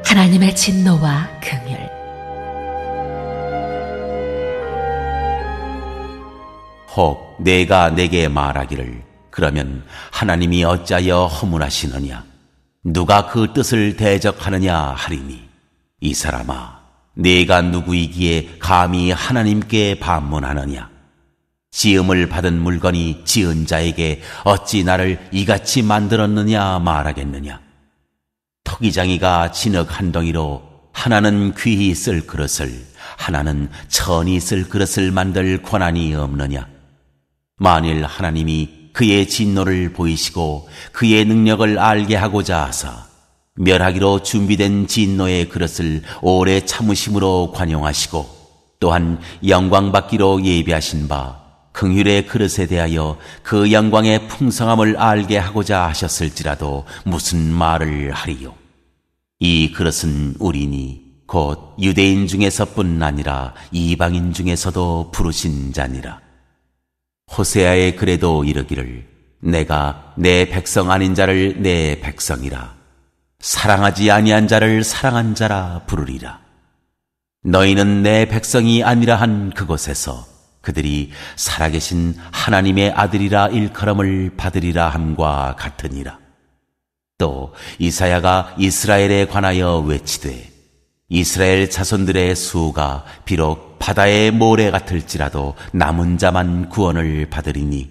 S2: 하나님의 진노와 긍휼.
S1: 혹 내가 내게 말하기를 그러면 하나님이 어찌하여 허물하시느냐? 누가 그 뜻을 대적하느냐 하리니 이 사람아 네가 누구이기에 감히 하나님께 반문하느냐? 지음을 받은 물건이 지은 자에게 어찌 나를 이같이 만들었느냐 말하겠느냐? 토기장이가 진흙 한 덩이로 하나는 귀히 쓸 그릇을 하나는 천히 쓸 그릇을 만들 권한이 없느냐? 만일 하나님이 그의 진노를 보이시고 그의 능력을 알게 하고자 하사 멸하기로 준비된 진노의 그릇을 오래 참으심으로 관용하시고 또한 영광받기로 예비하신 바 긍휼의 그릇에 대하여 그 영광의 풍성함을 알게 하고자 하셨을지라도 무슨 말을 하리요? 이 그릇은 우리니 곧 유대인 중에서뿐 아니라 이방인 중에서도 부르신 자니라. 호세아의 글에도 이르기를 내가 내 백성 아닌 자를 내 백성이라 사랑하지 아니한 자를 사랑한 자라 부르리라. 너희는 내 백성이 아니라 한 그곳에서 그들이 살아계신 하나님의 아들이라 일컬음을 받으리라 함과 같으니라. 또 이사야가 이스라엘에 관하여 외치되 이스라엘 자손들의 수가 비록 바다의 모래 같을지라도 남은 자만 구원을 받으리니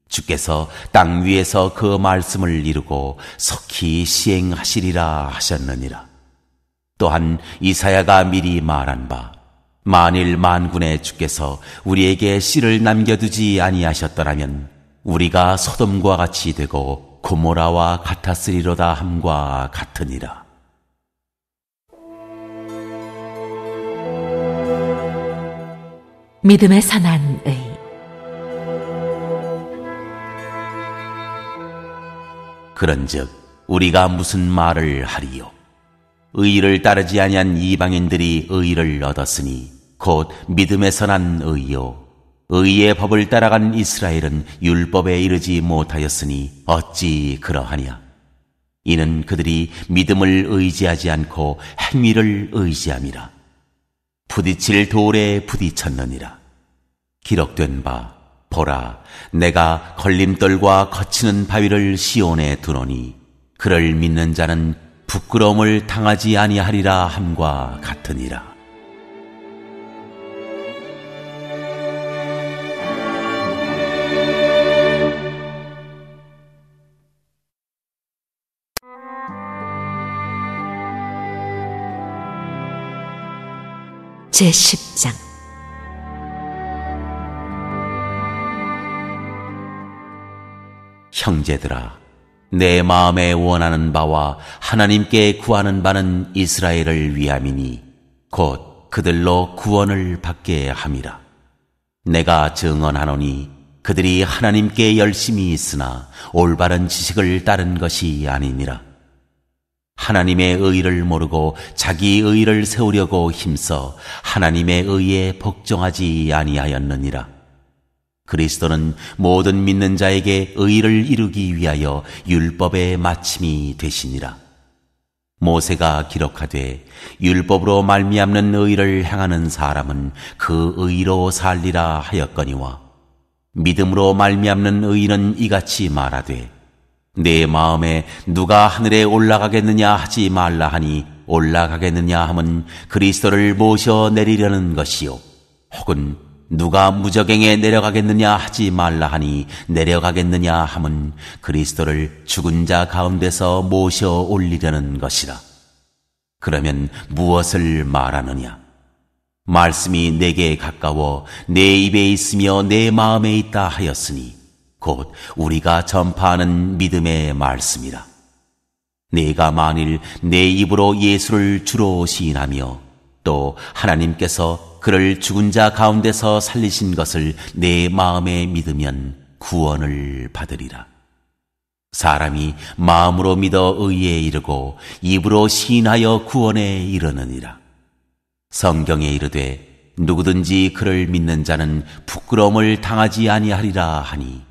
S1: 주께서 땅 위에서 그 말씀을 이루고 속히 시행하시리라 하셨느니라. 또한 이사야가 미리 말한 바 만일 만군의 주께서 우리에게 씨를 남겨두지 아니하셨더라면 우리가 소돔과 같이 되고 고모라와 같았으리로다 함과 같으니라.
S2: 믿음에 선한 의.
S1: 그런즉 우리가 무슨 말을 하리요? 의를 따르지 아니한 이방인들이 의를 얻었으니 곧 믿음에 선한 의요. 의의 법을 따라간 이스라엘은 율법에 이르지 못하였으니 어찌 그러하냐? 이는 그들이 믿음을 의지하지 않고 행위를 의지함이라. 부딪힐 돌에 부딪혔느니라. 기록된 바 보라 내가 걸림돌과 거치는 바위를 시온에 두노니 그를 믿는 자는 부끄러움을 당하지 아니하리라 함과 같으니라.
S2: 제10장.
S1: 형제들아, 내 마음에 원하는 바와 하나님께 구하는 바는 이스라엘을 위함이니 곧 그들로 구원을 받게 함이라. 내가 증언하노니 그들이 하나님께 열심히 있으나 올바른 지식을 따른 것이 아니니라. 하나님의 의를 모르고 자기 의를 세우려고 힘써 하나님의 의에 복종하지 아니하였느니라. 그리스도는 모든 믿는 자에게 의를 이루기 위하여 율법의 마침이 되시니라. 모세가 기록하되 율법으로 말미암는 의를 행하는 사람은 그 의로 살리라 하였거니와, 믿음으로 말미암는 의는 이같이 말하되 내 마음에 누가 하늘에 올라가겠느냐 하지 말라 하니, 올라가겠느냐 함은 그리스도를 모셔 내리려는 것이요, 혹은 누가 무저갱에 내려가겠느냐 하지 말라 하니, 내려가겠느냐 함은 그리스도를 죽은 자 가운데서 모셔 올리려는 것이라. 그러면 무엇을 말하느냐? 말씀이 내게 가까워 내 입에 있으며 내 마음에 있다 하였으니 곧 우리가 전파하는 믿음의 말씀이라. 네가 만일 내 입으로 예수를 주로 시인하며 또 하나님께서 그를 죽은 자 가운데서 살리신 것을 내 마음에 믿으면 구원을 받으리라. 사람이 마음으로 믿어 의에 이르고 입으로 시인하여 구원에 이르느니라. 성경에 이르되 누구든지 그를 믿는 자는 부끄러움을 당하지 아니하리라 하니,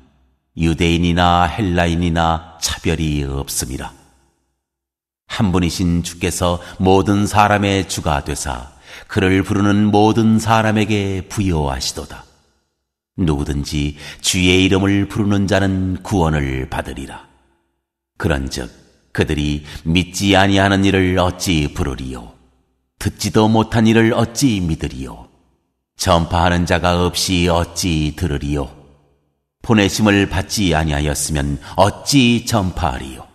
S1: 유대인이나 헬라인이나 차별이 없음이라. 한 분이신 주께서 모든 사람의 주가 되사 그를 부르는 모든 사람에게 부여하시도다. 누구든지 주의 이름을 부르는 자는 구원을 받으리라. 그런즉 그들이 믿지 아니하는 일을 어찌 부르리요? 듣지도 못한 일을 어찌 믿으리요? 전파하는 자가 없이 어찌 들으리요? 보내심을 받지 아니하였으면 어찌 전파하리요?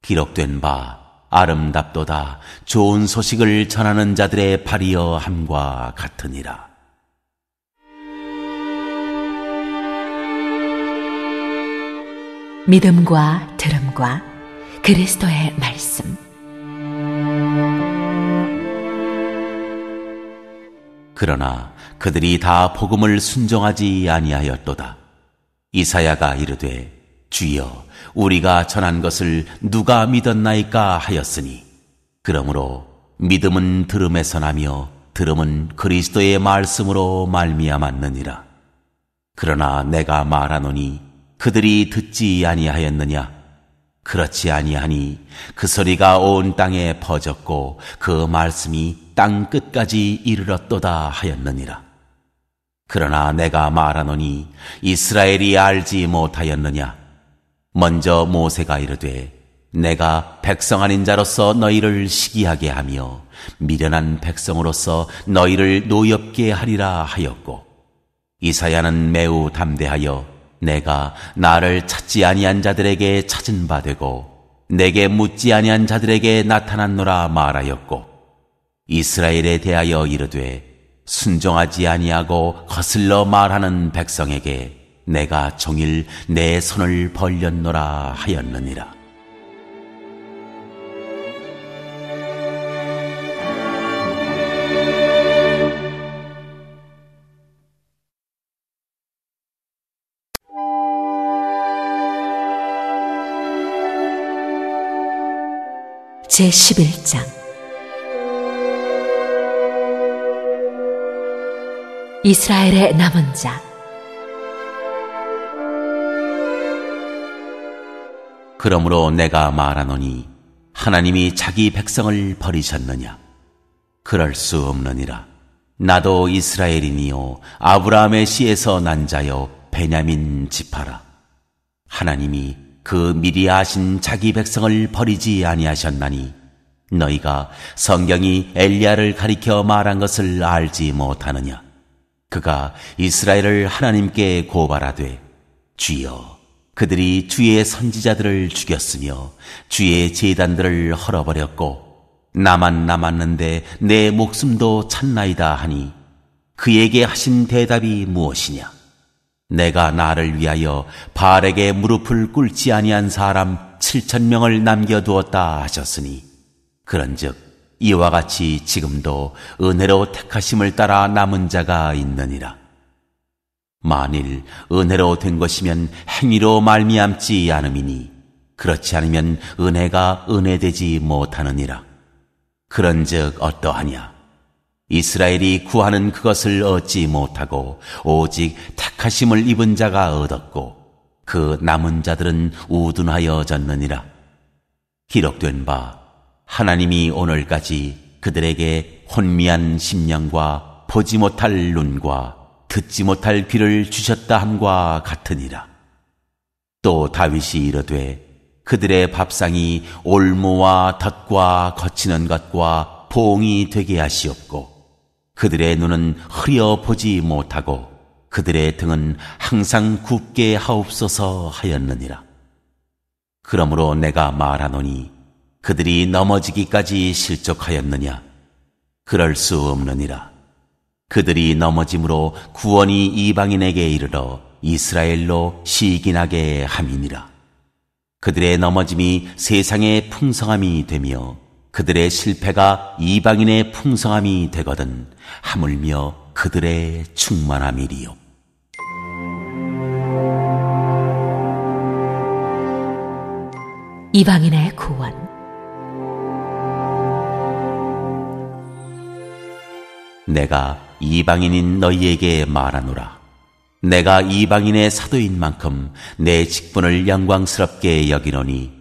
S1: 기록된 바 아름답도다 좋은 소식을 전하는 자들의 발이여 함과 같으니라.
S2: 믿음과 들음과 그리스도의 말씀.
S1: 그러나 그들이 다 복음을 순종하지 아니하였도다. 이사야가 이르되 주여 우리가 전한 것을 누가 믿었나이까 하였으니, 그러므로 믿음은 들음에서 나며 들음은 그리스도의 말씀으로 말미암았느니라. 그러나 내가 말하노니 그들이 듣지 아니하였느냐? 그렇지 아니하니 그 소리가 온 땅에 퍼졌고 그 말씀이 땅 끝까지 이르렀도다 하였느니라. 그러나 내가 말하노니 이스라엘이 알지 못하였느냐? 먼저 모세가 이르되 내가 백성 아닌 자로서 너희를 시기하게 하며 미련한 백성으로서 너희를 노엽게 하리라 하였고, 이사야는 매우 담대하여 내가 나를 찾지 아니한 자들에게 찾은 바 되고 내게 묻지 아니한 자들에게 나타났노라 말하였고, 이스라엘에 대하여 이르되 순종하지 아니하고 거슬러 말하는 백성에게 내가 종일 내 손을 벌렸노라 하였느니라.
S2: 제11장. 이스라엘의 남은 자.
S1: 그러므로 내가 말하노니 하나님이 자기 백성을 버리셨느냐? 그럴 수 없느니라. 나도 이스라엘이니요 아브라함의 씨에서 난 자요 베냐민 지파라. 하나님이 그 미리 아신 자기 백성을 버리지 아니하셨나니 너희가 성경이 엘리야를 가리켜 말한 것을 알지 못하느냐? 그가 이스라엘을 하나님께 고발하되 주여 그들이 주의 선지자들을 죽였으며 주의 제단들을 헐어버렸고 나만 남았는데 내 목숨도 찾나이다 하니 그에게 하신 대답이 무엇이냐? 내가 나를 위하여 바알에게 무릎을 꿇지 아니한 사람 7,000명을 남겨두었다 하셨으니, 그런즉 이와 같이 지금도 은혜로 택하심을 따라 남은 자가 있느니라. 만일 은혜로 된 것이면 행위로 말미암지 않음이니 그렇지 않으면 은혜가 은혜되지 못하느니라. 그런즉 어떠하냐? 이스라엘이 구하는 그것을 얻지 못하고 오직 택하심을 입은 자가 얻었고 그 남은 자들은 우둔하여졌느니라. 기록된 바 하나님이 오늘까지 그들에게 혼미한 심령과 보지 못할 눈과 듣지 못할 귀를 주셨다 함과 같으니라. 또 다윗이 이르되 그들의 밥상이 올무와 덫과 거치는 것과 봉이 되게 하시옵고 그들의 눈은 흐려 보지 못하고 그들의 등은 항상 굽게 하옵소서 하였느니라. 그러므로 내가 말하노니 그들이 넘어지기까지 실족하였느냐? 그럴 수 없느니라. 그들이 넘어짐으로 구원이 이방인에게 이르러 이스라엘로 시기나게 함이니라. 그들의 넘어짐이 세상의 풍성함이 되며 그들의 실패가 이방인의 풍성함이 되거든 하물며 그들의 충만함이리요.
S2: 이방인의 구원.
S1: 내가 이방인인 너희에게 말하노라. 내가 이방인의 사도인 만큼 내 직분을 영광스럽게 여기노니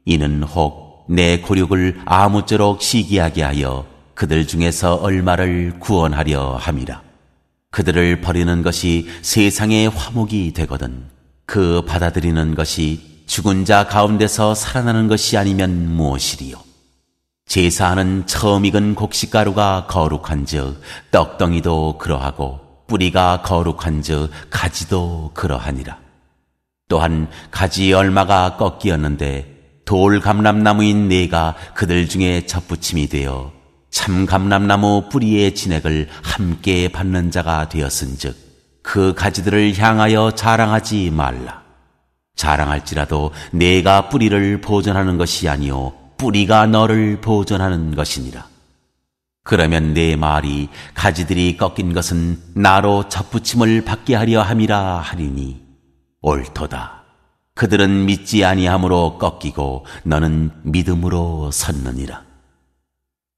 S1: 이는 혹 내 고륙을 아무쪼록 시기하게 하여 그들 중에서 얼마를 구원하려 함이라. 그들을 버리는 것이 세상의 화목이 되거든 그 받아들이는 것이 죽은 자 가운데서 살아나는 것이 아니면 무엇이리요? 제사하는 처음 익은 곡식가루가 거룩한즉 떡덩이도 그러하고 뿌리가 거룩한즉 가지도 그러하니라. 또한 가지 얼마가 꺾이었는데 돌 감람나무인 네가 그들 중에 접붙임이 되어 참 감람나무 뿌리의 진액을 함께 받는 자가 되었은즉 그 가지들을 향하여 자랑하지 말라. 자랑할지라도 네가 뿌리를 보존하는 것이 아니요 뿌리가 너를 보존하는 것이니라. 그러면 내 말이 가지들이 꺾인 것은 나로 접붙임을 받게 하려 함이라 하리니 옳도다. 그들은 믿지 아니함으로 꺾이고 너는 믿음으로 섰느니라.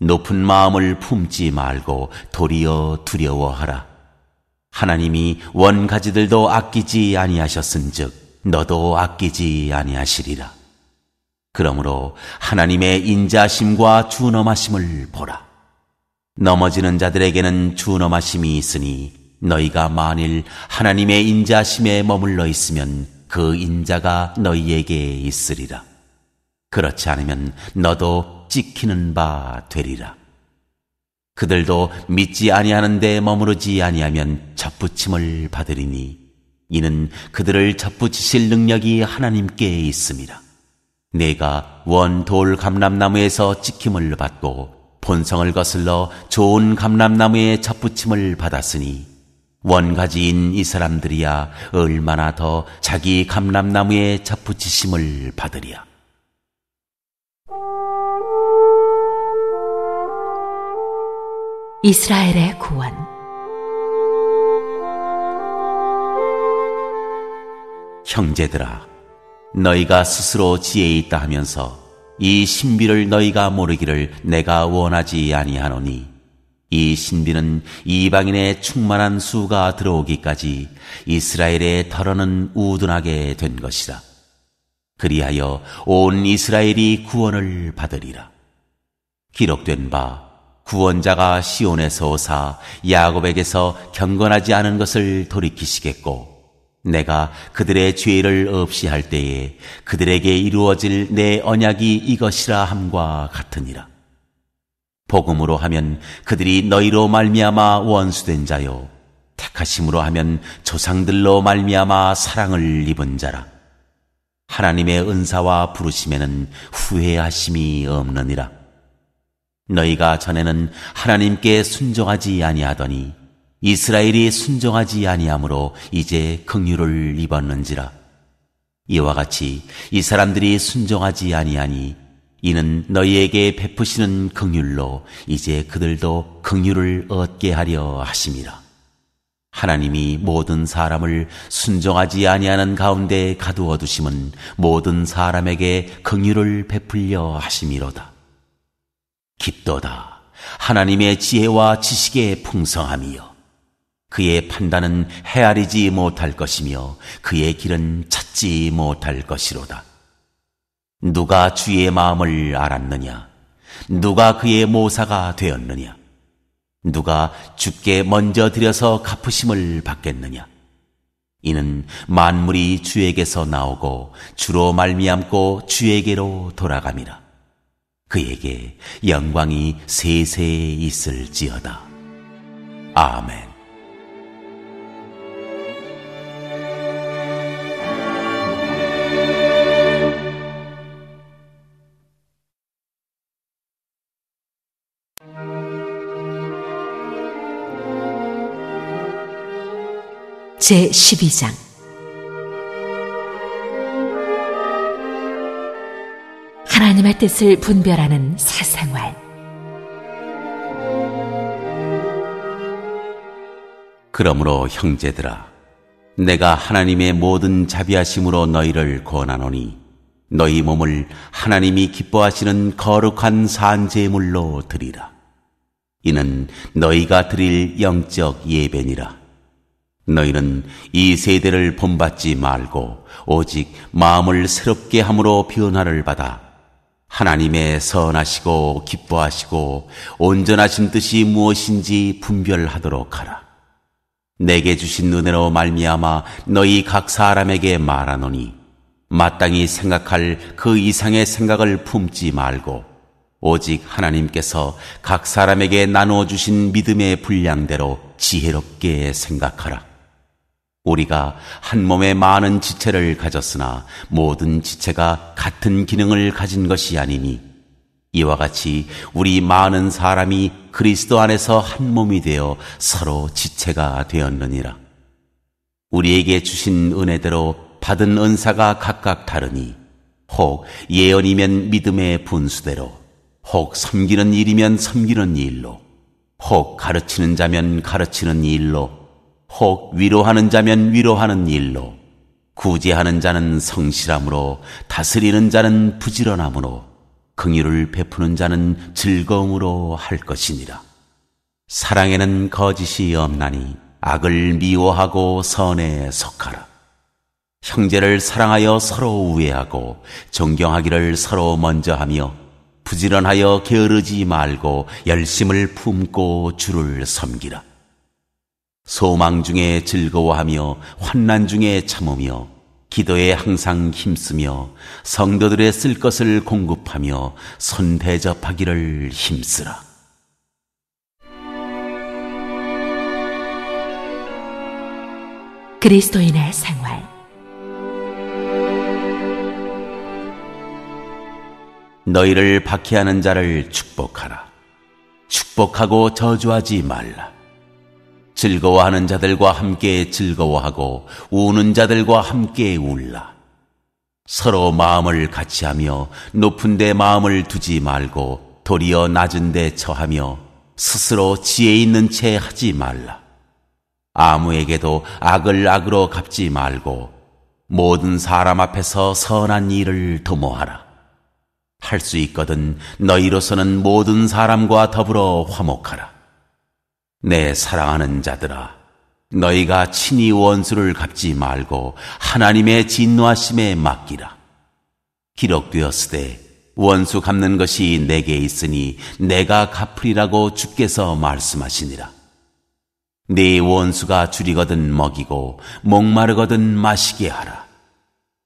S1: 높은 마음을 품지 말고 도리어 두려워하라. 하나님이 원가지들도 아끼지 아니하셨은즉 너도 아끼지 아니하시리라. 그러므로 하나님의 인자심과 준엄하심을 보라. 넘어지는 자들에게는 준엄하심이 있으니 너희가 만일 하나님의 인자심에 머물러 있으면 그 인자가 너희에게 있으리라. 그렇지 않으면 너도 찍히는 바 되리라. 그들도 믿지 아니하는 데 머무르지 아니하면 접붙임을 받으리니 이는 그들을 접붙이실 능력이 하나님께 있음이라. 내가 원돌 감람나무에서 찍힘을 받고 본성을 거슬러 좋은 감람나무에 접붙임을 받았으니 원가지인 이 사람들이야 얼마나 더 자기 감람나무에 접붙이심을 받으랴.
S2: 이스라엘의 구원.
S1: 형제들아, 너희가 스스로 지혜 있다 하면서 이 신비를 너희가 모르기를 내가 원하지 아니하노니 이 신비는 이방인의 충만한 수가 들어오기까지 이스라엘의 털어는 우둔하게 된 것이라. 그리하여 온 이스라엘이 구원을 받으리라. 기록된 바 구원자가 시온에서 오사 야곱에게서 경건하지 않은 것을 돌이키시겠고 내가 그들의 죄를 없이 할 때에 그들에게 이루어질 내 언약이 이것이라 함과 같으니라. 복음으로 하면 그들이 너희로 말미암아 원수된 자요 택하심으로 하면 조상들로 말미암아 사랑을 입은 자라. 하나님의 은사와 부르심에는 후회하심이 없느니라. 너희가 전에는 하나님께 순종하지 아니하더니 이스라엘이 순종하지 아니하므로 이제 긍휼을 입었는지라. 이와 같이 이 사람들이 순종하지 아니하니 이는 너희에게 베푸시는 긍휼로 이제 그들도 긍휼을 얻게 하려 하심이라. 하나님이 모든 사람을 순종하지 아니하는 가운데 가두어 두심은 모든 사람에게 긍휼을 베풀려 하심이로다. 깊도다. 하나님의 지혜와 지식의 풍성함이여. 그의 판단은 헤아리지 못할 것이며 그의 길은 찾지 못할 것이로다. 누가 주의 마음을 알았느냐? 누가 그의 모사가 되었느냐? 누가 주께 먼저 드려서 갚으심을 받겠느냐? 이는 만물이 주에게서 나오고 주로 말미암고 주에게로 돌아감이라. 그에게 영광이 세세에 있을지어다. 아멘.
S2: 제12장 하나님의 뜻을 분별하는 사생활.
S1: 그러므로 형제들아, 내가 하나님의 모든 자비하심으로 너희를 권하노니 너희 몸을 하나님이 기뻐하시는 거룩한 산제물로 드리라. 이는 너희가 드릴 영적 예배니라. 너희는 이 세대를 본받지 말고 오직 마음을 새롭게 함으로 변화를 받아 하나님의 선하시고 기뻐하시고 온전하신 뜻이 무엇인지 분별하도록 하라. 내게 주신 은혜로 말미암아 너희 각 사람에게 말하노니 마땅히 생각할 그 이상의 생각을 품지 말고 오직 하나님께서 각 사람에게 나누어 주신 믿음의 분량대로 지혜롭게 생각하라. 우리가 한 몸에 많은 지체를 가졌으나 모든 지체가 같은 기능을 가진 것이 아니니 이와 같이 우리 많은 사람이 그리스도 안에서 한 몸이 되어 서로 지체가 되었느니라. 우리에게 주신 은혜대로 받은 은사가 각각 다르니 혹 예언이면 믿음의 분수대로, 혹 섬기는 일이면 섬기는 일로, 혹 가르치는 자면 가르치는 일로, 혹 위로하는 자면 위로하는 일로, 구제하는 자는 성실함으로, 다스리는 자는 부지런함으로, 긍휼을 베푸는 자는 즐거움으로 할 것이니라. 사랑에는 거짓이 없나니 악을 미워하고 선에 속하라. 형제를 사랑하여 서로 우애하고 존경하기를 서로 먼저 하며 부지런하여 게으르지 말고 열심을 품고 주를 섬기라. 소망 중에 즐거워하며 환난 중에 참으며 기도에 항상 힘쓰며 성도들의 쓸 것을 공급하며 손 대접하기를 힘쓰라.
S2: 그리스도인의 생활.
S1: 너희를 박해하는 자를 축복하라. 축복하고 저주하지 말라. 즐거워하는 자들과 함께 즐거워하고 우는 자들과 함께 울라. 서로 마음을 같이하며 높은 데 마음을 두지 말고 도리어 낮은 데 처하며 스스로 지혜 있는 채 하지 말라. 아무에게도 악을 악으로 갚지 말고 모든 사람 앞에서 선한 일을 도모하라. 할 수 있거든 너희로서는 모든 사람과 더불어 화목하라. 내 사랑하는 자들아, 너희가 친히 원수를 갚지 말고 하나님의 진노하심에 맡기라. 기록되었으되 원수 갚는 것이 내게 있으니 내가 갚으리라고 주께서 말씀하시니라. 네 원수가 줄이거든 먹이고 목마르거든 마시게 하라.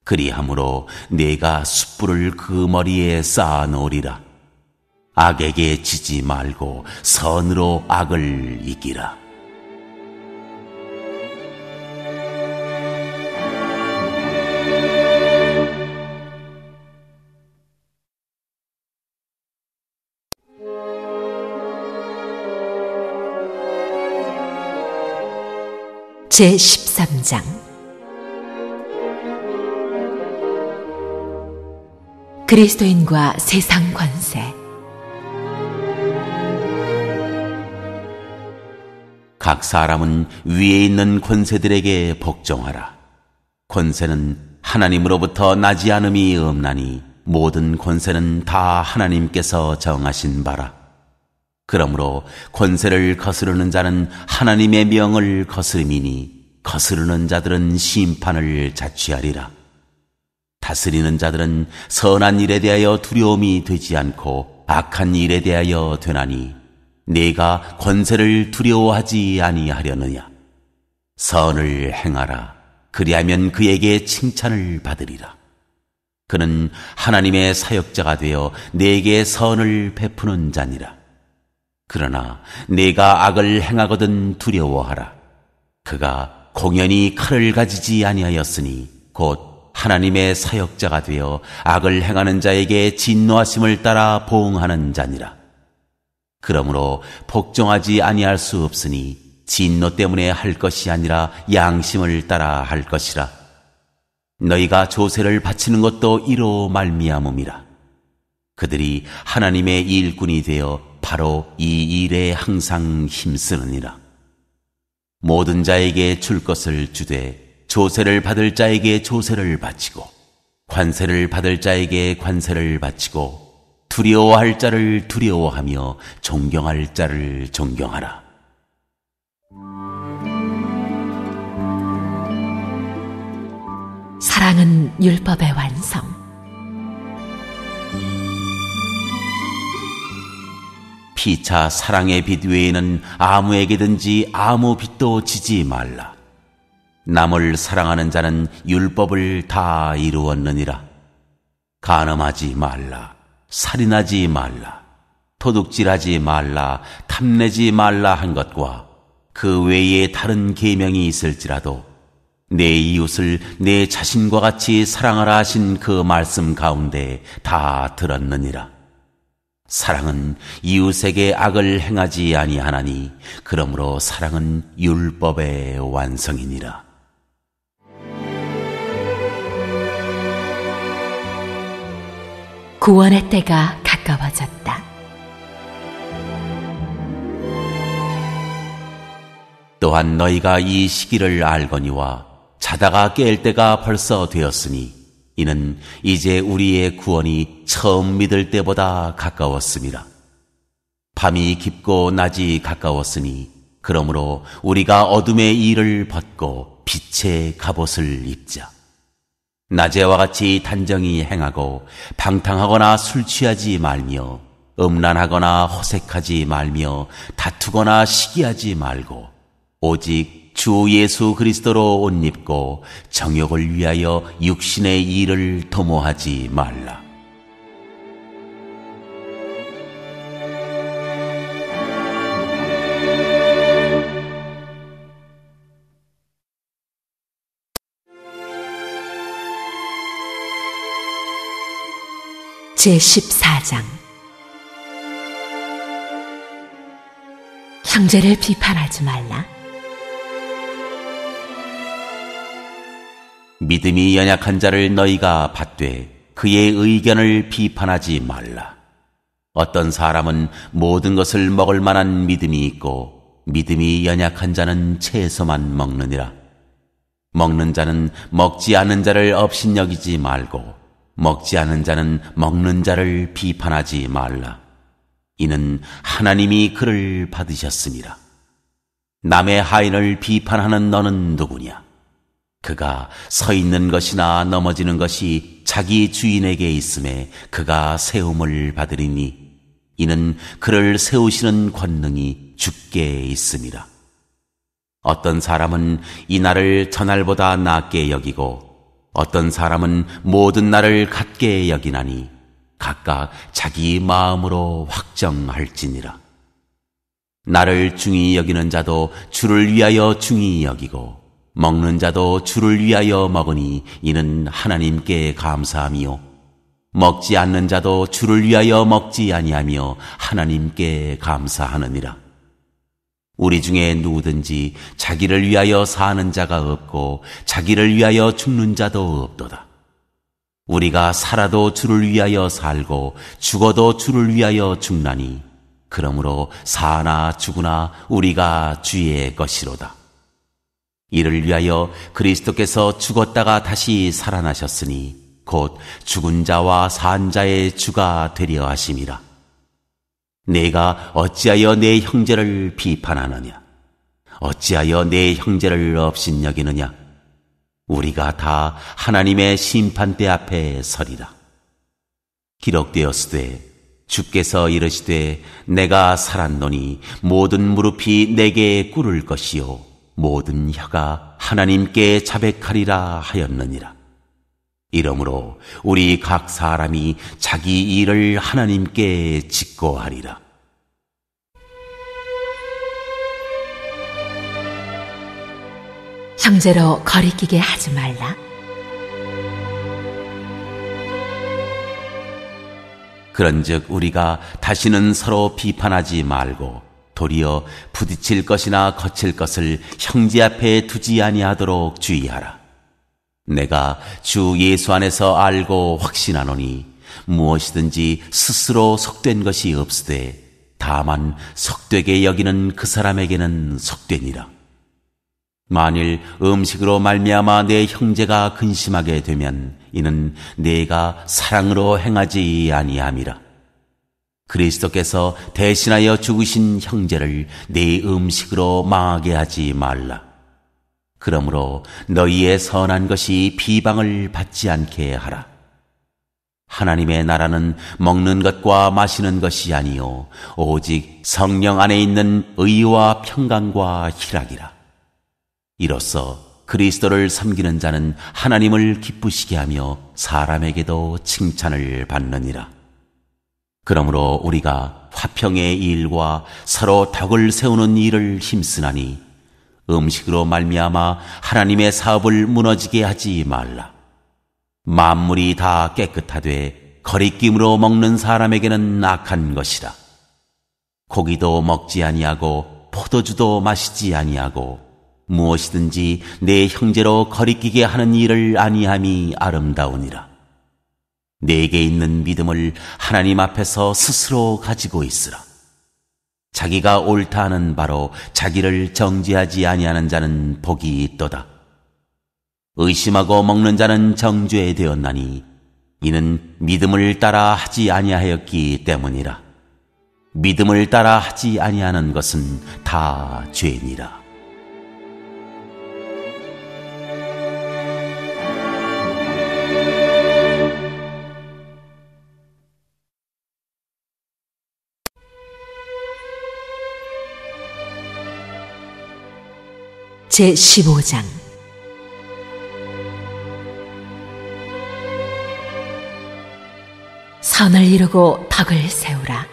S1: 그리함으로 네가 숯불을 그 머리에 쌓아 놓으리라. 악에게 지지 말고 선으로 악을 이기라.
S2: 제13장 그리스도인과 세상 권세.
S1: 각 사람은 위에 있는 권세들에게 복종하라. 권세는 하나님으로부터 나지 않음이 없나니 모든 권세는 다 하나님께서 정하신 바라. 그러므로 권세를 거스르는 자는 하나님의 명을 거스름이니 거스르는 자들은 심판을 자취하리라. 다스리는 자들은 선한 일에 대하여 두려움이 되지 않고 악한 일에 대하여 되나니 네가 권세를 두려워하지 아니하려느냐. 선을 행하라. 그리하면 그에게 칭찬을 받으리라. 그는 하나님의 사역자가 되어 네게 선을 베푸는 자니라. 그러나 네가 악을 행하거든 두려워하라. 그가 공연히 칼을 가지지 아니하였으니 곧 하나님의 사역자가 되어 악을 행하는 자에게 진노하심을 따라 보응하는 자니라. 그러므로 복종하지 아니할 수 없으니 진노 때문에 할 것이 아니라 양심을 따라 할 것이라. 너희가 조세를 바치는 것도 이로 말미암음이라. 그들이 하나님의 일꾼이 되어 바로 이 일에 항상 힘쓰느니라. 모든 자에게 줄 것을 주되 조세를 받을 자에게 조세를 바치고 관세를 받을 자에게 관세를 바치고 두려워할 자를 두려워하며 존경할 자를 존경하라.
S2: 사랑은 율법의 완성.
S1: 피차 사랑의 빛 외에는 아무에게든지 아무 빛도 지지 말라. 남을 사랑하는 자는 율법을 다 이루었느니라. 간음하지 말라. 살인하지 말라. 도둑질하지 말라. 탐내지 말라 한 것과 그 외에 다른 계명이 있을지라도 내 이웃을 내 자신과 같이 사랑하라 하신 그 말씀 가운데 다 들었느니라. 사랑은 이웃에게 악을 행하지 아니하나니 그러므로 사랑은 율법의 완성이니라.
S2: 구원의 때가 가까워졌다.
S1: 또한 너희가 이 시기를 알거니와 자다가 깰 때가 벌써 되었으니 이는 이제 우리의 구원이 처음 믿을 때보다 가까웠음이라. 밤이 깊고 낮이 가까웠으니 그러므로 우리가 어둠의 일을 벗고 빛의 갑옷을 입자. 낮에와 같이 단정히 행하고 방탕하거나 술 취하지 말며 음란하거나 호색하지 말며 다투거나 시기하지 말고 오직 주 예수 그리스도로 옷 입고 정욕을 위하여 육신의 일을 도모하지 말라.
S2: 제14장 형제를 비판하지 말라.
S1: 믿음이 연약한 자를 너희가 받되 그의 의견을 비판하지 말라. 어떤 사람은 모든 것을 먹을 만한 믿음이 있고 믿음이 연약한 자는 채소만 먹느니라. 먹는 자는 먹지 않는 자를 업신여기지 말고 먹지 않은 자는 먹는 자를 비판하지 말라. 이는 하나님이 그를 받으셨음이라. 남의 하인을 비판하는 너는 누구냐? 그가 서 있는 것이나 넘어지는 것이 자기 주인에게 있음에 그가 세움을 받으리니 이는 그를 세우시는 권능이 주께 있음이라. 어떤 사람은 이 날을 저날보다 낮게 여기고 어떤 사람은 모든 날을 같게 여기나니 각각 자기 마음으로 확정할지니라. 나를 중히 여기는 자도 주를 위하여 중히 여기고 먹는 자도 주를 위하여 먹으니 이는 하나님께 감사함이요 먹지 않는 자도 주를 위하여 먹지 아니하며 하나님께 감사하느니라. 우리 중에 누구든지 자기를 위하여 사는 자가 없고 자기를 위하여 죽는 자도 없도다. 우리가 살아도 주를 위하여 살고 죽어도 주를 위하여 죽나니 그러므로 사나 죽으나 우리가 주의 것이로다. 이를 위하여 그리스도께서 죽었다가 다시 살아나셨으니 곧 죽은 자와 산 자의 주가 되려 하심이라. 내가 어찌하여 내 형제를 비판하느냐? 어찌하여 내 형제를 업신여기느냐? 우리가 다 하나님의 심판대 앞에 서리라. 기록되었으되 주께서 이르시되 내가 살았노니 모든 무릎이 내게 꿇을 것이요 모든 혀가 하나님께 자백하리라 하였느니라. 이러므로 우리 각 사람이 자기 일을 하나님께 직고하리라.
S2: 형제로 거리끼게 하지 말라.
S1: 그런즉 우리가 다시는 서로 비판하지 말고 도리어 부딪힐 것이나 거칠 것을 형제 앞에 두지 아니하도록 주의하라. 내가 주 예수 안에서 알고 확신하노니 무엇이든지 스스로 속된 것이 없으되 다만 속되게 여기는 그 사람에게는 속되니라. 만일 음식으로 말미암아 내 형제가 근심하게 되면 이는 내가 사랑으로 행하지 아니함이라. 그리스도께서 대신하여 죽으신 형제를 내 음식으로 망하게 하지 말라. 그러므로 너희의 선한 것이 비방을 받지 않게 하라. 하나님의 나라는 먹는 것과 마시는 것이 아니요 오직 성령 안에 있는 의와 평강과 희락이라. 이로써 그리스도를 섬기는 자는 하나님을 기쁘시게 하며 사람에게도 칭찬을 받느니라. 그러므로 우리가 화평의 일과 서로 덕을 세우는 일을 힘쓰나니 음식으로 말미암아 하나님의 사업을 무너지게 하지 말라. 만물이 다 깨끗하되 거리낌으로 먹는 사람에게는 악한 것이라. 고기도 먹지 아니하고 포도주도 마시지 아니하고 무엇이든지 내 형제로 거리끼게 하는 일을 아니함이 아름다우니라. 내게 있는 믿음을 하나님 앞에서 스스로 가지고 있으라. 자기가 옳다 하는 바로 자기를 정죄하지 아니하는 자는 복이 있도다. 의심하고 먹는 자는 정죄 되었나니 이는 믿음을 따라 하지 아니하였기 때문이라. 믿음을 따라 하지 아니하는 것은 다 죄니라.
S2: 제15장 선을 이루고 덕을 세우라.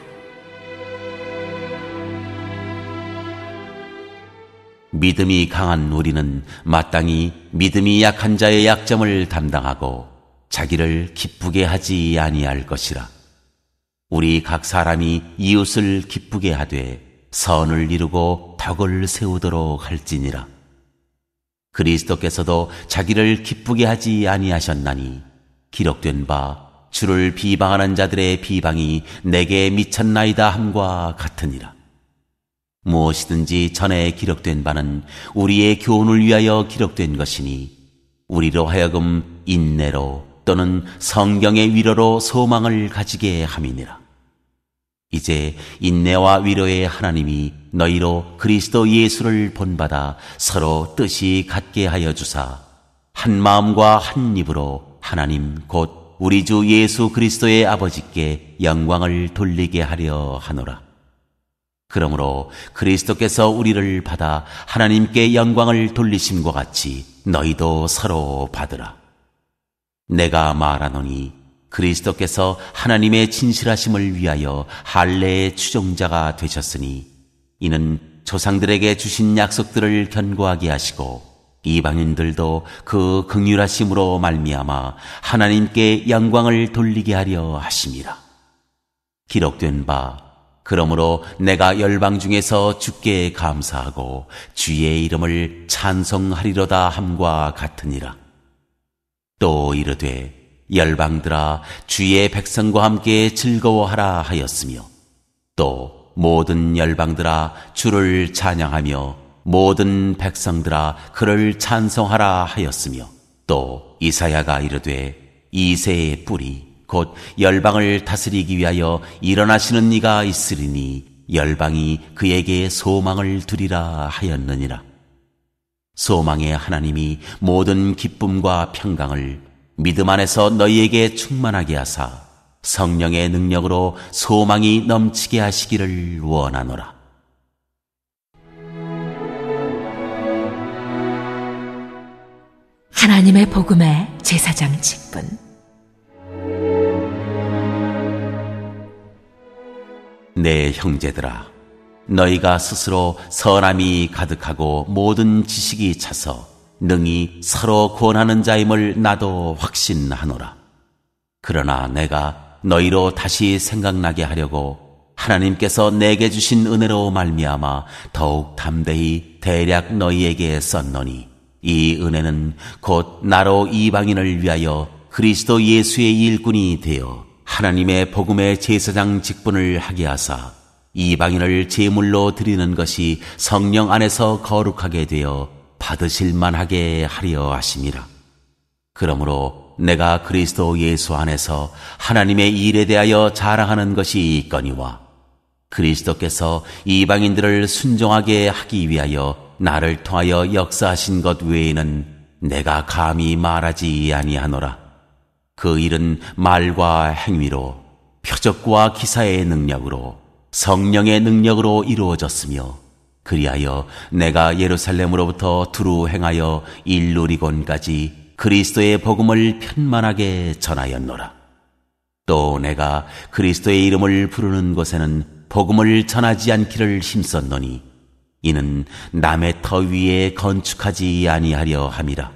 S1: 믿음이 강한 우리는 마땅히 믿음이 약한 자의 약점을 담당하고 자기를 기쁘게 하지 아니할 것이라. 우리 각 사람이 이웃을 기쁘게 하되 선을 이루고 덕을 세우도록 할지니라. 그리스도께서도 자기를 기쁘게 하지 아니하셨나니 기록된 바 주를 비방하는 자들의 비방이 내게 미쳤나이다 함과 같으니라. 무엇이든지 전에 기록된 바는 우리의 교훈을 위하여 기록된 것이니 우리로 하여금 인내로 또는 성경의 위로로 소망을 가지게 함이니라. 이제 인내와 위로의 하나님이 너희로 그리스도 예수를 본받아 서로 뜻이 같게 하여 주사 한 마음과 한 입으로 하나님 곧 우리 주 예수 그리스도의 아버지께 영광을 돌리게 하려 하노라. 그러므로 그리스도께서 우리를 받아 하나님께 영광을 돌리심과 같이 너희도 서로 받으라. 내가 말하노니 그리스도께서 하나님의 진실하심을 위하여 할례의 추종자가 되셨으니 이는 조상들에게 주신 약속들을 견고하게 하시고 이방인들도 그 긍휼하심으로 말미암아 하나님께 영광을 돌리게 하려 하심이라. 기록된 바 그러므로 내가 열방 중에서 주께 감사하고 주의 이름을 찬송하리로다 함과 같으니라. 또 이르되 열방들아 주의 백성과 함께 즐거워하라 하였으며 또 모든 열방들아 주를 찬양하며 모든 백성들아 그를 찬송하라 하였으며, 또 이사야가 이르되 이새의 뿌리 곧 열방을 다스리기 위하여 일어나시는 이가 있으리니 열방이 그에게 소망을 두리라 하였느니라. 소망의 하나님이 모든 기쁨과 평강을 믿음 안에서 너희에게 충만하게 하사 성령의 능력으로 소망이 넘치게 하시기를 원하노라.
S2: 하나님의 복음의 제사장 직분.
S1: 내 형제들아, 너희가 스스로 선함이 가득하고 모든 지식이 차서 능히 서로 구원하는 자임을 나도 확신하노라. 그러나 내가 너희로 다시 생각나게 하려고 하나님께서 내게 주신 은혜로 말미암아 더욱 담대히 대략 너희에게 썼노니, 이 은혜는 곧 나로 이방인을 위하여 그리스도 예수의 일꾼이 되어 하나님의 복음의 제사장 직분을 하게 하사 이방인을 제물로 드리는 것이 성령 안에서 거룩하게 되어 받으실 만하게 하려 하심이라. 그러므로 내가 그리스도 예수 안에서 하나님의 일에 대하여 자랑하는 것이 있거니와, 그리스도께서 이방인들을 순종하게 하기 위하여 나를 통하여 역사하신 것 외에는 내가 감히 말하지 아니하노라. 그 일은 말과 행위로, 표적과 기사의 능력으로, 성령의 능력으로 이루어졌으며, 그리하여 내가 예루살렘으로부터 두루 행하여 일루리곤까지 그리스도의 복음을 편만하게 전하였노라. 또 내가 그리스도의 이름을 부르는 곳에는 복음을 전하지 않기를 힘썼노니, 이는 남의 터 위에 건축하지 아니하려 함이라.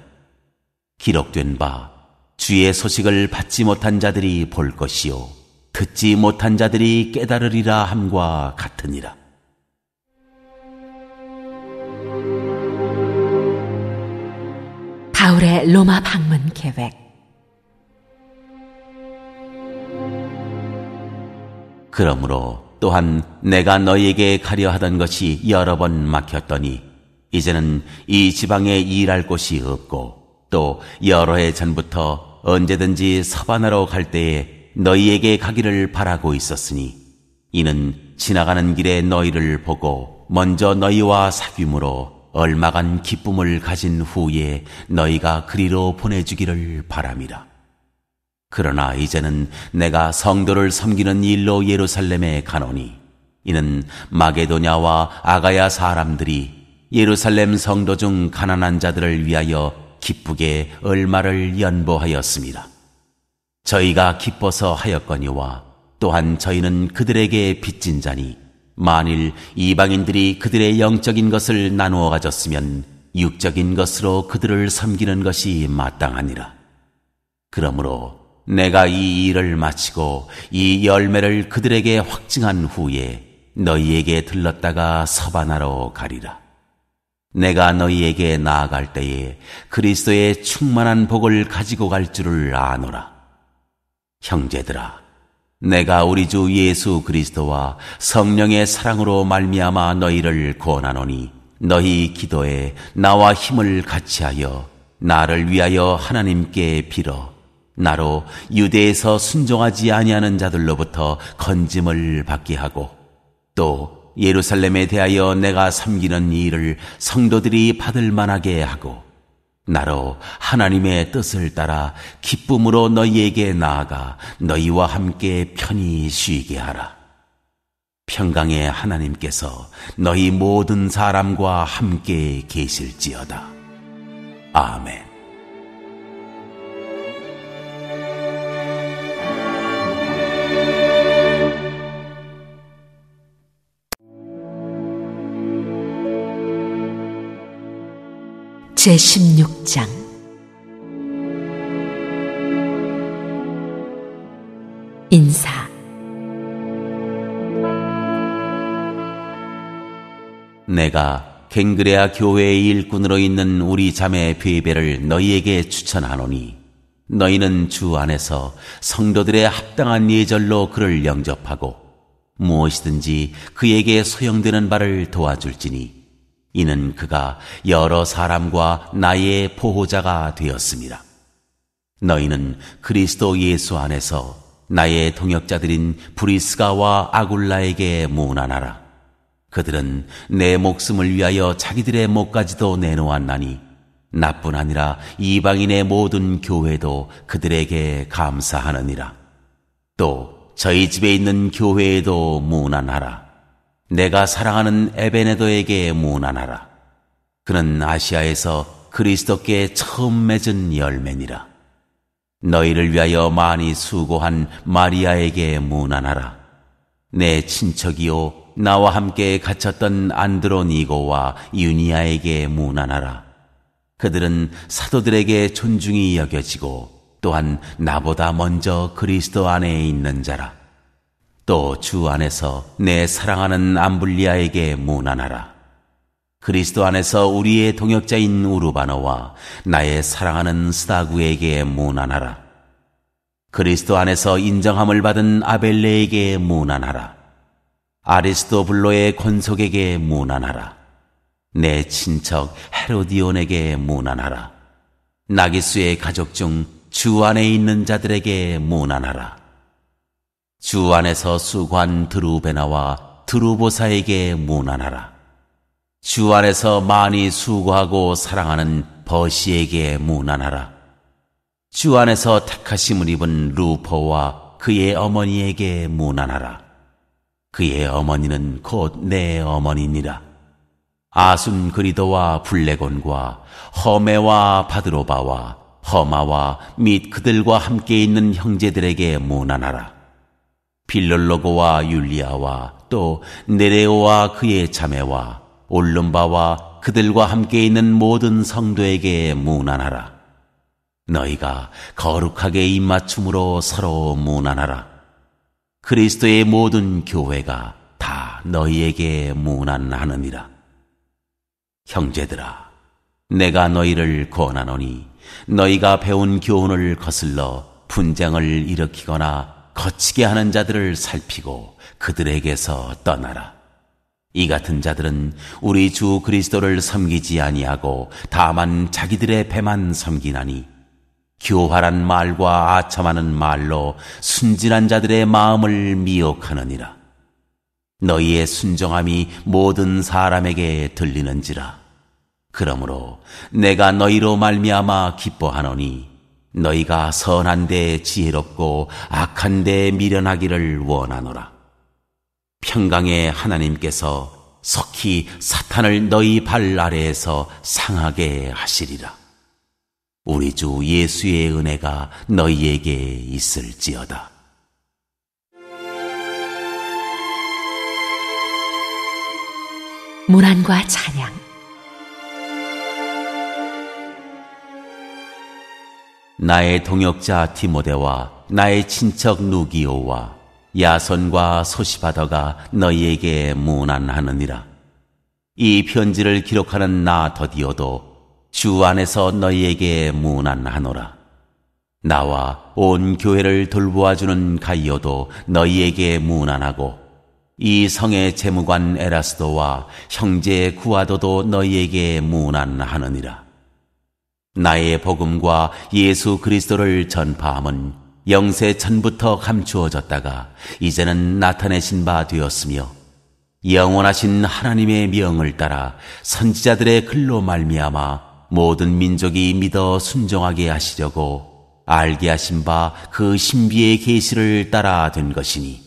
S1: 기록된 바 주의 소식을 받지 못한 자들이 볼 것이요 듣지 못한 자들이 깨달으리라 함과 같으니라.
S2: 바울의 로마 방문 계획.
S1: 그러므로 또한 내가 너희에게 가려 하던 것이 여러 번 막혔더니 이제는 이 지방에 일할 곳이 없고, 또 여러 해 전부터 언제든지 서바나로 갈 때에 너희에게 가기를 바라고 있었으니, 이는 지나가는 길에 너희를 보고 먼저 너희와 사귐으로 얼마간 기쁨을 가진 후에 너희가 그리로 보내주기를 바람이라. 그러나 이제는 내가 성도를 섬기는 일로 예루살렘에 가노니, 이는 마게도냐와 아가야 사람들이 예루살렘 성도 중 가난한 자들을 위하여 기쁘게 얼마를 연보하였습니다. 저희가 기뻐서 하였거니와 또한 저희는 그들에게 빚진 자니, 만일 이방인들이 그들의 영적인 것을 나누어 가졌으면 육적인 것으로 그들을 섬기는 것이 마땅하니라. 그러므로 내가 이 일을 마치고 이 열매를 그들에게 확증한 후에 너희에게 들렀다가 서바나로 가리라. 내가 너희에게 나아갈 때에 그리스도의 충만한 복을 가지고 갈 줄을 아노라. 형제들아, 내가 우리 주 예수 그리스도와 성령의 사랑으로 말미암아 너희를 권하노니, 너희 기도에 나와 힘을 같이하여 나를 위하여 하나님께 빌어 나로 유대에서 순종하지 아니하는 자들로부터 건짐을 받게 하고, 또 예루살렘에 대하여 내가 섬기는 일을 성도들이 받을 만하게 하고, 나로 하나님의 뜻을 따라 기쁨으로 너희에게 나아가 너희와 함께 편히 쉬게 하라. 평강의 하나님께서 너희 모든 사람과 함께 계실지어다. 아멘.
S2: 제16장. 인사.
S1: 내가 갱그레아 교회의 일꾼으로 있는 우리 자매 베베를 너희에게 추천하노니, 너희는 주 안에서 성도들의 합당한 예절로 그를 영접하고 무엇이든지 그에게 소용되는 바를 도와줄지니 이는 그가 여러 사람과 나의 보호자가 되었습니다. 너희는 그리스도 예수 안에서 나의 동역자들인 브리스가와 아굴라에게 문안하라. 그들은 내 목숨을 위하여 자기들의 목까지도 내놓았나니 나뿐 아니라 이방인의 모든 교회도 그들에게 감사하느니라. 또 저희 집에 있는 교회에도 문안하라. 내가 사랑하는 에베네도에게 문안하라. 그는 아시아에서 그리스도께 처음 맺은 열매니라. 너희를 위하여 많이 수고한 마리아에게 문안하라. 내 친척이요 나와 함께 갇혔던 안드로니고와 유니아에게 문안하라. 그들은 사도들에게 존중이 여겨지고 또한 나보다 먼저 그리스도 안에 있는 자라. 또 주 안에서 내 사랑하는 암블리아에게 문안하라. 그리스도 안에서 우리의 동역자인 우르바노와 나의 사랑하는 스다구에게 문안하라. 그리스도 안에서 인정함을 받은 아벨레에게 문안하라. 아리스토블로의 권속에게 문안하라. 내 친척 헤로디온에게 문안하라. 나기수의 가족 중 주 안에 있는 자들에게 문안하라. 주 안에서 수고한 드루베나와 드루보사에게 문안하라. 주 안에서 많이 수고하고 사랑하는 버시에게 문안하라. 주 안에서 택하심을 입은 루포와 그의 어머니에게 문안하라. 그의 어머니는 곧 내 어머니니라. 아순그리도와 블레곤과 허메와 바드로바와 허마와 및 그들과 함께 있는 형제들에게 문안하라. 빌롤로고와 율리아와 또 네레오와 그의 자매와 올lum바와 그들과 함께 있는 모든 성도에게 문안하라. 너희가 거룩하게 입맞춤으로 서로 문안하라. 그리스도의 모든 교회가 다 너희에게 문안하느니라. 형제들아, 내가 너희를 권하노니 너희가 배운 교훈을 거슬러 분쟁을 일으키거나 거치게 하는 자들을 살피고 그들에게서 떠나라. 이 같은 자들은 우리 주 그리스도를 섬기지 아니하고 다만 자기들의 배만 섬기나니 교활한 말과 아첨하는 말로 순진한 자들의 마음을 미혹하느니라. 너희의 순종함이 모든 사람에게 들리는지라. 그러므로 내가 너희로 말미암아 기뻐하노니 너희가 선한 데 지혜롭고 악한 데 미련하기를 원하노라. 평강의 하나님께서 속히 사탄을 너희 발 아래에서 상하게 하시리라. 우리 주 예수의 은혜가 너희에게 있을지어다.
S2: 문안과 찬양.
S1: 나의 동역자 디모데와 나의 친척 누기오와 야손과 소시바더가 너희에게 문안하느니라. 이 편지를 기록하는 나 더디오도 주 안에서 너희에게 문안하노라. 나와 온 교회를 돌보아주는 가이오도 너희에게 문안하고 이 성의 재무관 에라스도와 형제 구아도도 너희에게 문안하느니라. 나의 복음과 예수 그리스도를 전파함은 영세 전부터 감추어졌다가 이제는 나타내신 바 되었으며 영원하신 하나님의 명을 따라 선지자들의 글로 말미암아 모든 민족이 믿어 순종하게 하시려고 알게 하신 바 그 신비의 계시를 따라 된 것이니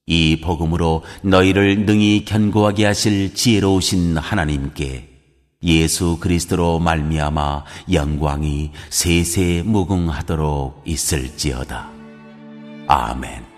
S1: 이 복음으로 너희를 능히 견고하게 하실 지혜로우신 하나님께 예수 그리스도로 말미암아 영광이 세세 무궁하도록 있을지어다. 아멘.